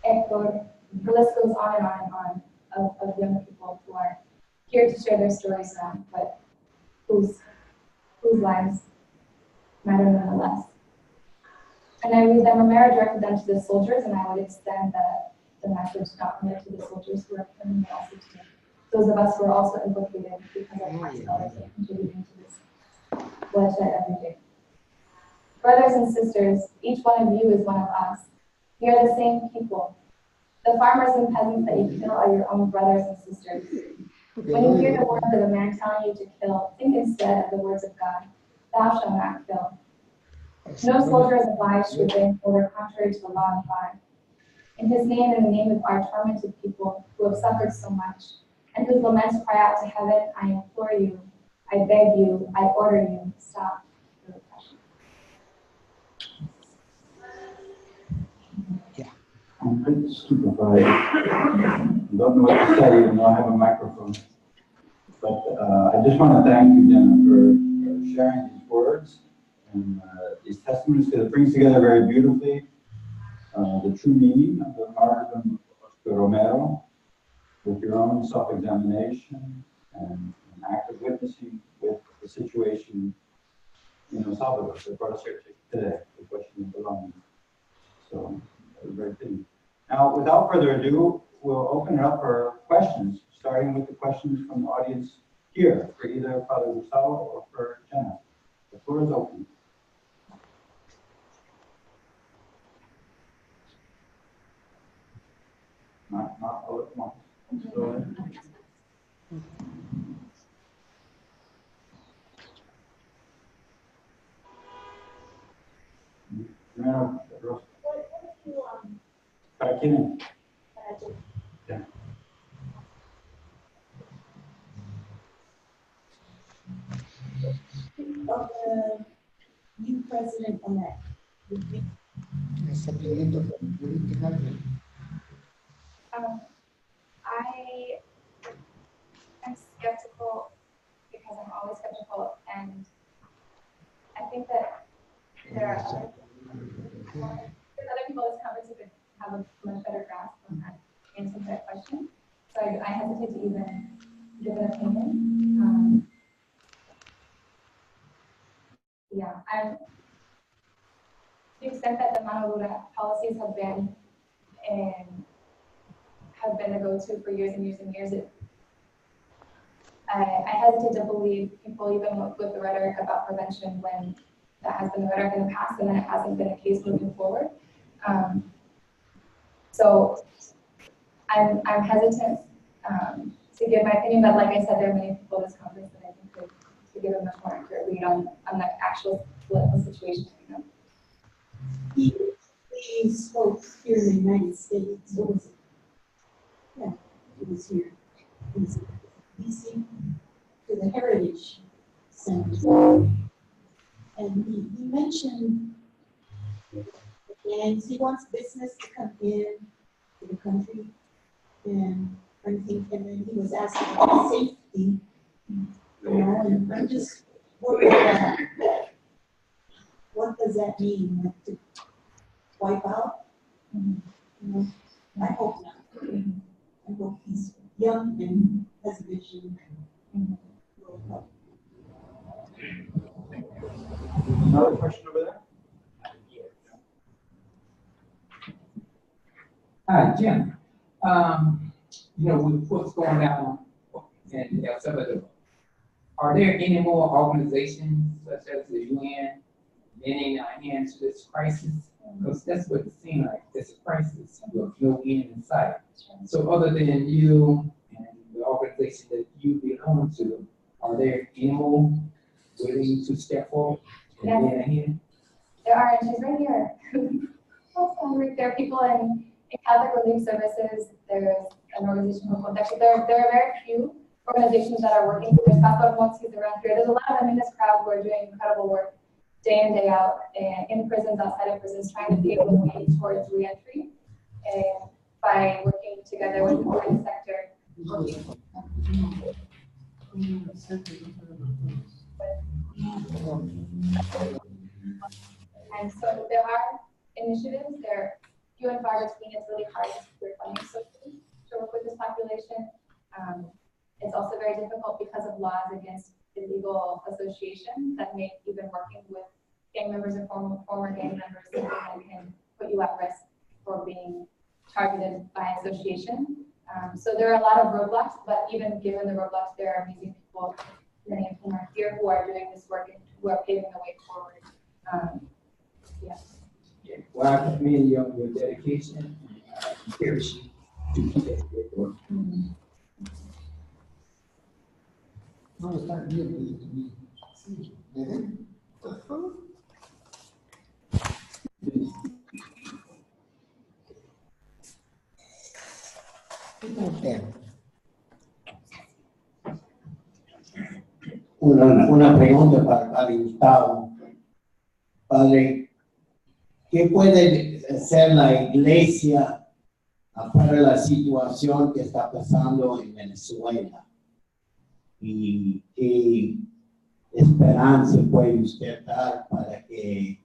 Hector. The list goes on and on and on of young people who are here to share their stories now, but whose lives matter nonetheless. And I read them, Romero directed them to the soldiers, and I would extend the message not only to the soldiers who are killing, but also to those of us who are also implicated because our tax dollars are contributing to this bloodshed every day. Brothers and sisters, each one of you is one of us. We are the same people. The farmers and peasants that you kill are your own brothers and sisters. When you hear the words of a man telling you to kill, think instead of the words of God. Thou shalt not kill. No soldier is obliged to obey an order contrary to the law of God. In his name and in the name of our tormented people who have suffered so much, and whose laments cry out to heaven, I implore you, I beg you, I order you, stop the repression. I'm pretty stupefied. Don't know what to say, even though I have a microphone. But I just want to thank you, Jenna, for sharing these words and these testimonies, because it brings together very beautifully the true meaning of the martyrdom of Romero with your own self-examination and an active witnessing with the situation in El Salvador that brought us here today, the question of belonging. So, that was very fitting. Now, without further ado, we'll open it up for questions, starting with the questions from the audience here, for either Father Gustavo or for Jenna. The floor is open. Primero, Rosa. ¿Para quién? Ya. Of the new president-elect. Está pidiendo políticamente. I am skeptical because I'm always skeptical, and I think that there are other people in this conference who could have a much better grasp on that answer to that question. So I hesitate to even give an opinion. Yeah, I'm, to the extent that the mano dura policies have been the go-to for years and years and years, I hesitate to believe people even with the rhetoric about prevention when that has been the rhetoric in the past and then it hasn't been the case moving forward. So I'm hesitant to give my opinion, but like I said, there are many people in this conference that I think could give a much more accurate read on the actual political situation right now. He spoke here in the United States. What was it? Yeah, it was here. It was DC to the Heritage Center. And he mentioned gangs. He wants business to come in to the country and everything. And then he was asking about safety, you know, and I'm just worried about what does that mean? Like to wipe out? You know, I hope not. I hope he's young and has a vision and will help. Another question over there? Hi, Jim. You know, with what's going on in El Salvador, are there any more organizations such as the UN lending a hand to this crisis? Because that's what it seems like. It's a crisis with no end in sight. So other than you and the organization that you belong to, are there any more willing to step forward and lend a hand? There are, and she's right here. There are people in Catholic Relief Services. There's an organization called Notre. There are very few organizations that are working. There's Casarella around here. There's a lot of them in this crowd who are doing incredible work day in, day out, in prisons, outside of prisons, trying to pave the way towards reentry by working together with the private sector. And so there are initiatives, they're few and far between. It's really hard to secure funding sources to work with this population. It's also very difficult because of laws against illegal association that make even working with gang members and former gang members something that can put you at risk for being targeted by association. So there are a lot of roadblocks, but even given the roadblocks, there are amazing people, many of whom are here, who are doing this work and who are paving the way forward. Yes. Yeah. Well, I commend you on your dedication and cherish you to keep that good work. No, está bien. Sí. Una pregunta para el padre Gustavo. Padre, ¿qué puede hacer la iglesia para la situación que está pasando en Venezuela? ¿Y qué esperanza puede usted dar para que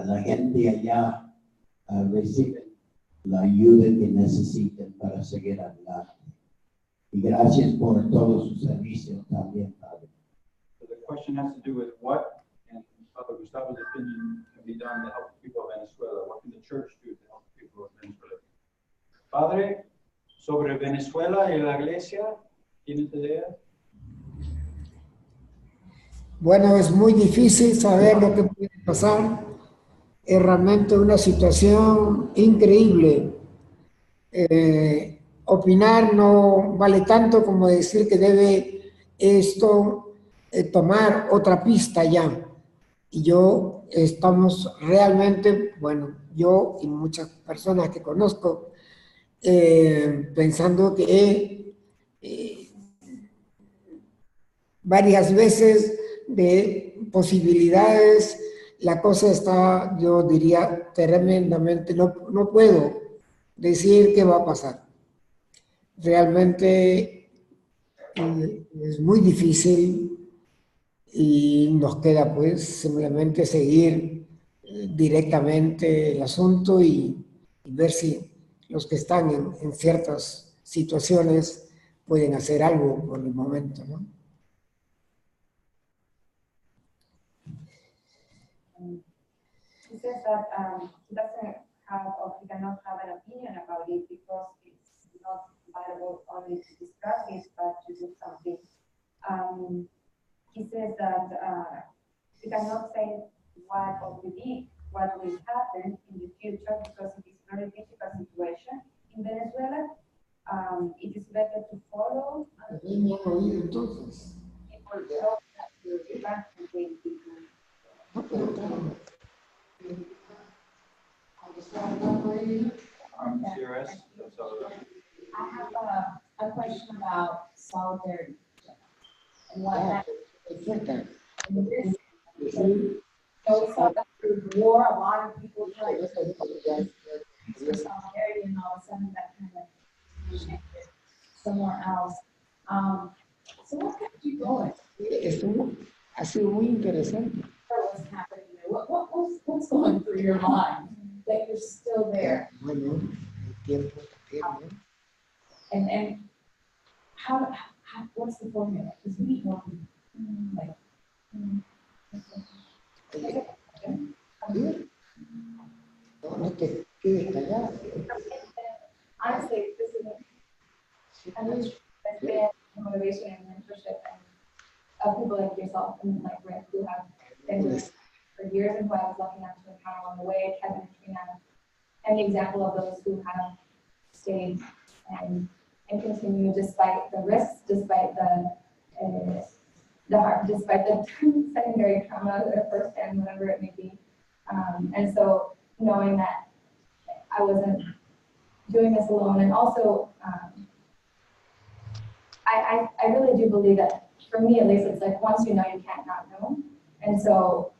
la gente allá reciba la ayuda que necesiten para seguir adelante? Y gracias por todo su servicio también, Padre. So the question has to do with what, in Father Gustavo's opinion, can be done to help the people of Venezuela. What can the church do to help the people of Venezuela? Padre, sobre Venezuela y la iglesia, ¿tienes idea? Bueno, es muy difícil saber lo que puede pasar. Es realmente una situación increíble. Opinar no vale tanto como decir que debe esto tomar otra pista ya. Y yo estamos realmente, bueno, yo y muchas personas que conozco, pensando que varias veces de posibilidades, la cosa está, yo diría, tremendamente, no puedo decir qué va a pasar. Realmente es muy difícil y nos queda pues simplemente seguir directamente el asunto y ver si los que están en ciertas situaciones pueden hacer algo por el momento, ¿no? He says that he doesn't have or he cannot have an opinion about it because it's not viable only to discuss it, but to do something. He says that he cannot say what or predict what will happen in the future because it is a very difficult situation in Venezuela. It is better to follow people Entonces, so that the event will be good. Gutierrez, Salvador. I have a question about solidarity and what that in this. So we saw that through the war, a lot of people tried to for solidarity, and all of a sudden that kind of shifted somewhere else. So what kept you going? ha sido muy interesante. What was happening there? What's going through your mind that you're still there? Bueno, el tiempo también, ¿no? And how what's the formula? Because we need more people. Like, No te quedes callado. Honestly, this is a been motivation and mentorship and of people like yourself and like Rick who have been doing this for years and who I was lucky enough to encounter along the way, Kevin and Trina, and the example of those who have stayed and continue despite the risks, despite the heart, despite the secondary trauma or firsthand, whatever it may be. And so knowing that I wasn't doing this alone, and also I really do believe that for me at least, it's like once you know, you can't not know. And so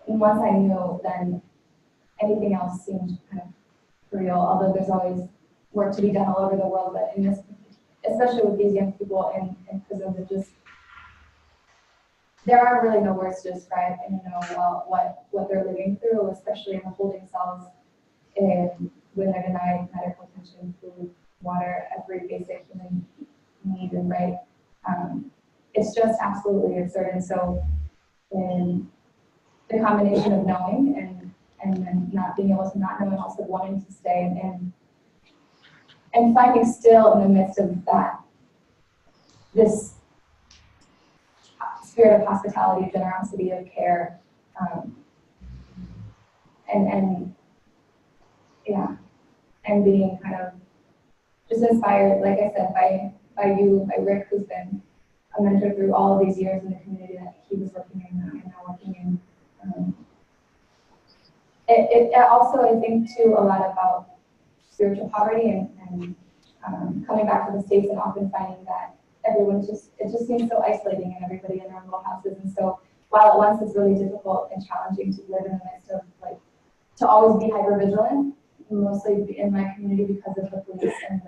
once I knew, then anything else seemed kind of real, although there's always work to be done all over the world. But in this, especially with these young people in prisons, it just, there are really no words to describe, and what they're living through, especially in the holding cells, and when they're denied medical attention, food, water, every basic human need and right. It's just absolutely absurd. And so, in the combination of knowing and then not being able to not know, and also wanting to stay and finding still in the midst of that this spirit of hospitality, generosity, of care, and being kind of just inspired, like I said, by you, by Rick, who's been a mentor through all of these years in the community that he was working in and now working in. It also, I think, too, a lot about spiritual poverty and coming back to the States and often finding that everyone's it just seems so isolating and everybody in their own little houses. And so while at once it's really difficult and challenging to live in the midst of, like, to always be hypervigilant, mostly in my community because of the police and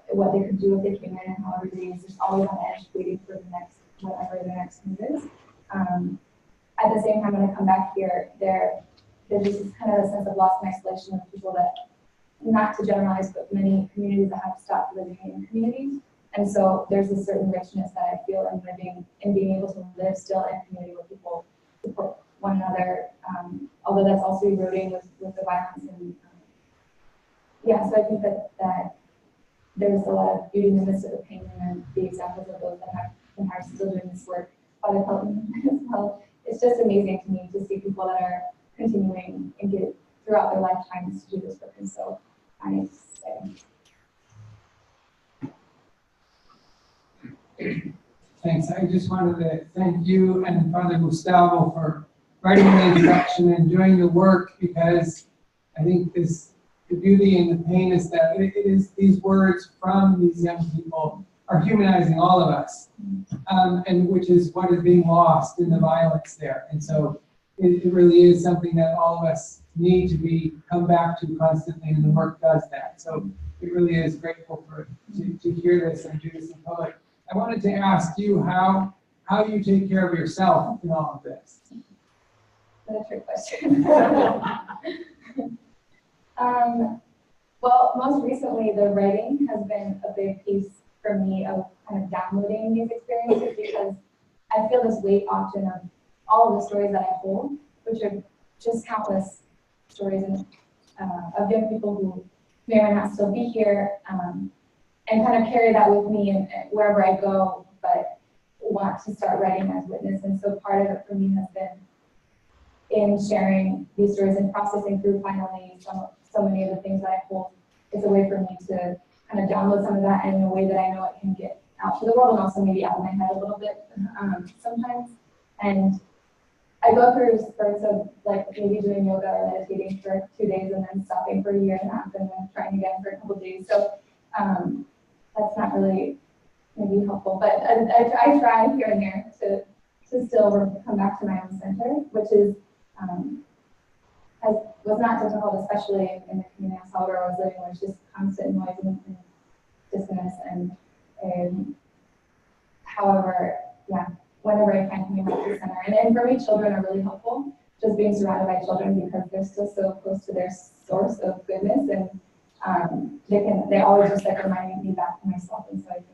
what they could do if they came in and how everybody is just always on edge waiting for the next, whatever the next move is. At the same time, when I come back here, there's just kind of a sense of loss and isolation of people that, not to generalize, but many communities that have stopped living in communities. And so there's a certain richness that I feel in living and being able to live still in a community where people support one another, although that's also eroding with the violence. And so I think that there's a lot of beauty in the midst of the pain, and the examples of those that are still doing this work, Father Pelton as well. It's just amazing to me to see people that are continuing and get throughout their lifetimes to do this work. And so I'm excited. Thanks. I just wanted to thank you and Father Gustavo for writing the introduction and doing the work, because I think the beauty and the pain is that it is these words from these young people are humanizing all of us, and which is what is being lost in the violence there. And so it really is something that all of us need to come back to constantly, and the work does that. So it really is grateful to hear this and do this in public. I wanted to ask you how you take care of yourself in all of this. That's a trick question. Well, most recently, the writing has been a big piece for me of kind of downloading these experiences, because I feel this weight often of all of the stories that I hold, which are just countless stories of young people who may or may not still be here, and kind of carry that with me and wherever I go, but want to start writing as witness. And so part of it for me has been in sharing these stories and processing through finally so many of the things that I hold. It's a way for me to kind of download some of that in a way that I know it can get out to the world, and also maybe out of my head a little bit sometimes. And I go through spurts of like maybe doing yoga or meditating for 2 days and then stopping for a year and a half and then trying again for a couple of days. So that's not really maybe helpful, but I try here and there to still come back to my own center, which is was not difficult, especially in the community of Salvador I was living, where it's just constant noise and dissonance. And however, yeah, whenever I can come back to the center. And for me, children are really helpful, just being surrounded by children, because they're still so close to their source of goodness, and they always just like remind me back to myself. And so I think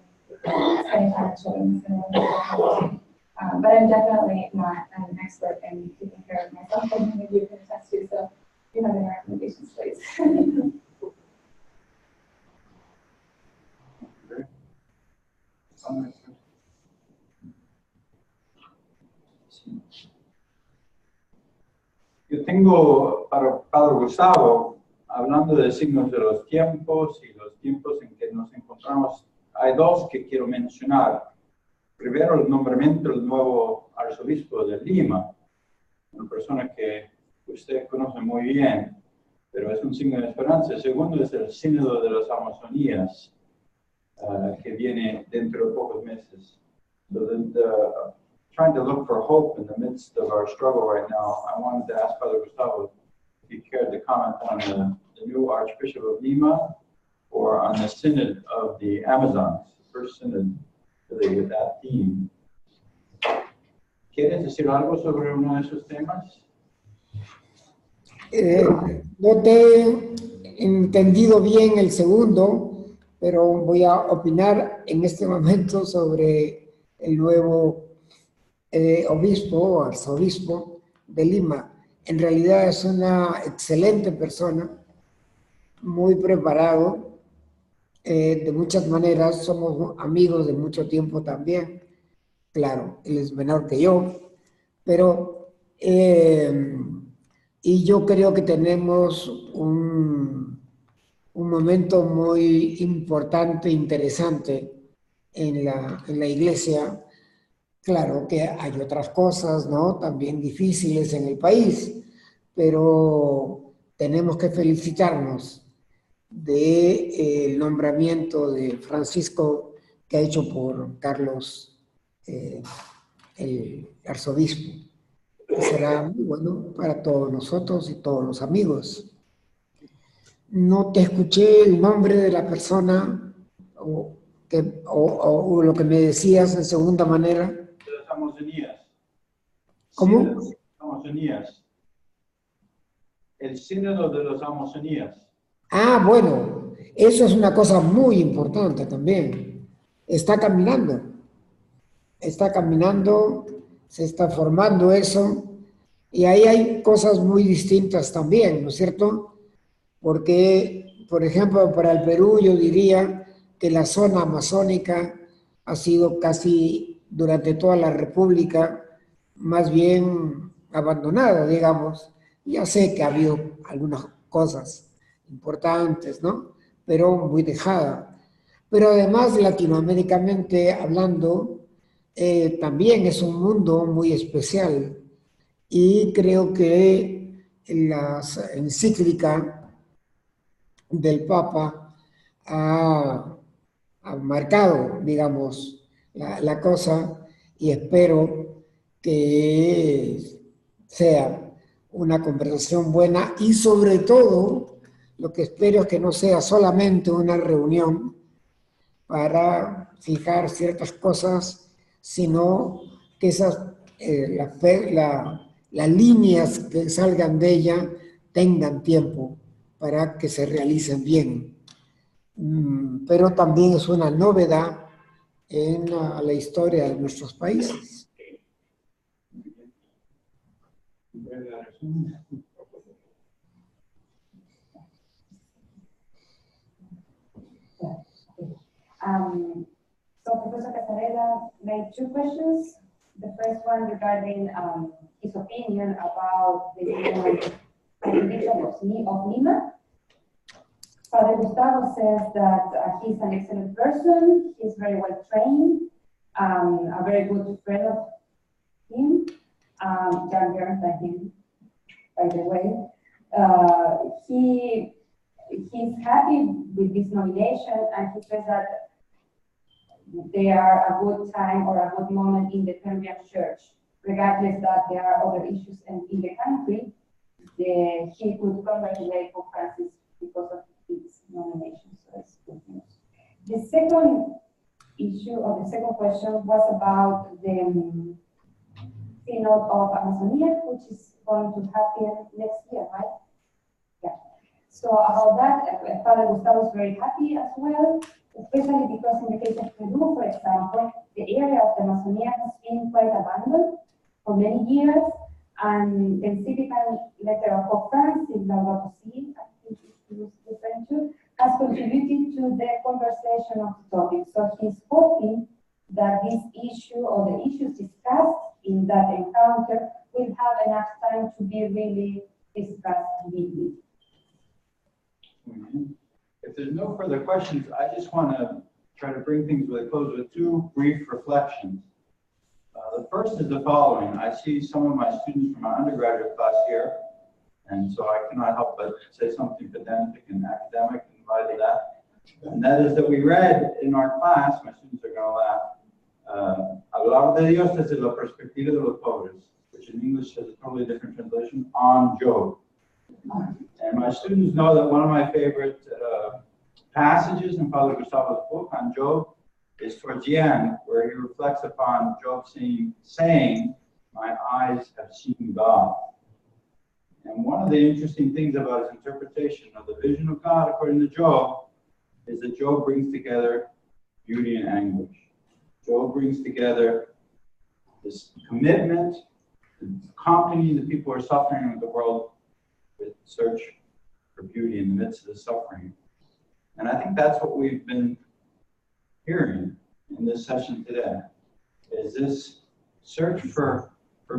spending time with children is going to really help. But I'm definitely not an expert in taking care of myself, and maybe you can attest to. So if you have any recommendations, please. Yo tengo para Padre Gustavo, hablando de signos de los tiempos y los tiempos en que nos encontramos, hay dos que quiero mencionar. Primero, el nombramiento del nuevo arzobispo de Lima, una persona que usted conoce muy bien, pero es un signo de esperanza. El segundo es el sínodo de las Amazonías, que viene dentro de pocos meses. So trying to look for hope in the midst of our struggle right now, I wanted to ask Father Gustavo if he cared to comment on the new Archbishop of Lima, or on the Synod of the Amazons, the first synod with that theme. ¿Quieres decir algo sobre uno de esos temas? No te he entendido bien el segundo, pero voy a opinar en este momento sobre el nuevo obispo o arzobispo de Lima. En realidad es una excelente persona, muy preparado, de muchas maneras. Somos amigos de mucho tiempo también. Claro, él es menor que yo, pero y yo creo que tenemos un momento muy importante, interesante en la iglesia. Claro que hay otras cosas, ¿no? También difíciles en el país, pero tenemos que felicitarnos del nombramiento de Francisco que ha hecho por Carlos, el arzobispo, que será muy bueno para todos nosotros y todos los amigos. No te escuché el nombre de la persona o lo que me decías en segunda manera. De las Amazonías. ¿Cómo? Sí, de las Amazonías. El sínodo de las Amazonías. Ah, bueno, eso es una cosa muy importante también. Está caminando, se está formando eso, y ahí hay cosas muy distintas también, ¿no es cierto? Porque, por ejemplo, para el Perú yo diría que la zona amazónica ha sido casi durante toda la República más bien abandonada, digamos. Ya sé que ha habido algunas cosas importantes, ¿no? Pero muy dejada. Pero además, latinoamericamente hablando, también es un mundo muy especial y creo que la encíclica del Papa ha marcado, digamos, la cosa y espero que sea una conversación buena y sobre todo lo que espero es que no sea solamente una reunión para fijar ciertas cosas, sino que esas, las líneas que salgan de ella tengan tiempo para que se realicen bien. Pero también es una novedad en la historia de nuestros países. So Professor Casarella made two questions. The first one regarding his opinion about the Bishop of Lima. Father Gustavo says that he's an excellent person, he's very well trained, a very good friend of him, younger than him, by the way. He's happy with this nomination, and he says that they are a good time or a good moment in the Peruvian church, regardless that there are other issues in the country. He could congratulate Pope Francis because of his nomination, so it's good news. The second issue, or the second question, was about the Synod of Amazonia, which is going to happen next year, right? Yeah. So about that, Father Gustavo is very happy as well, especially because in the case of Peru, for example, the area of the Amazonia has been quite abandoned for many years, and the encyclical letter of Pope Francis, I think he was referring to, has contributed to the conversation of the topic. So he's hoping that this issue or the issues discussed in that encounter will have enough time to be really discussed deeply. If there's no further questions, I just want to try to bring things to a close with two brief reflections. The first is the following. I see some of my students from my undergraduate class here, and so I cannot help but say something pedantic and academic in light of that. And that is that we read in our class, my students are going to laugh, Hablar de Dios desde la perspectiva de los pobres, which in English has a totally different translation, on Job. And my students know that one of my favorite passages in Father Gustavo's book on Job is towards the end, where he reflects upon Job saying, my eyes have seen God. And one of the interesting things about his interpretation of the vision of God, according to Job, is that Job brings together beauty and anguish. Job brings together this commitment to accompany the people who are suffering in the world with search for beauty in the midst of the suffering. And I think that's what we've been hearing in this session today, is this search for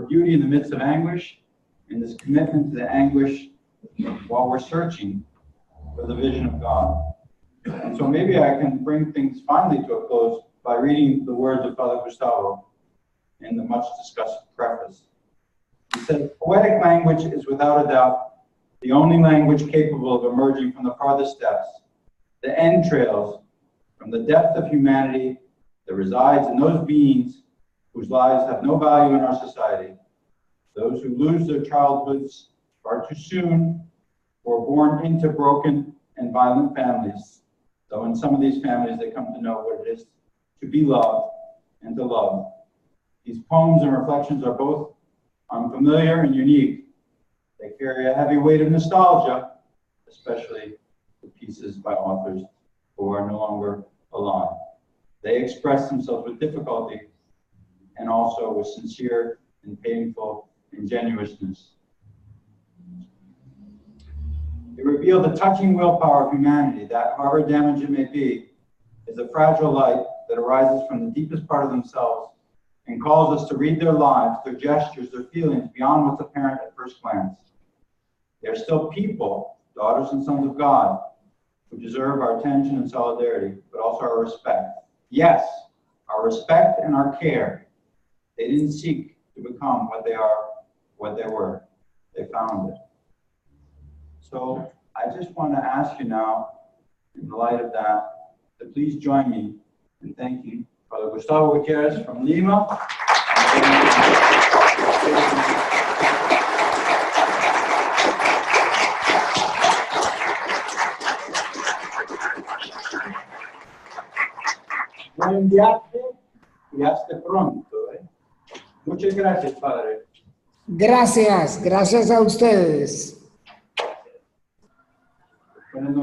beauty in the midst of anguish, and this commitment to the anguish while we're searching for the vision of God. And so maybe I can bring things finally to a close by reading the words of Father Gustavo in the much discussed preface. He said, poetic language is without a doubt the only language capable of emerging from the farthest depths, the entrails from the depth of humanity that resides in those beings whose lives have no value in our society, those who lose their childhoods far too soon or born into broken and violent families, though in some of these families they come to know what it is to be loved and to love. These poems and reflections are both unfamiliar and unique. They carry a heavy weight of nostalgia, especially the pieces by authors who are no longer alive. They express themselves with difficulty and also with sincere and painful ingenuousness. They reveal the touching willpower of humanity that, however damaged it may be, is a fragile light that arises from the deepest part of themselves and calls us to read their lives, their gestures, their feelings beyond what's apparent at first glance. They're still people, daughters and sons of God, who deserve our attention and solidarity, but also our respect. Yes, our respect and our care, They didn't seek to become what they are, what they were. They found it. So I just want to ask you now, in light of that, to please join me in thanking Father Gustavo Gutierrez from Lima. Buen viaje y hasta pronto. Muchas gracias, Padre. Gracias a ustedes. Buenas noches.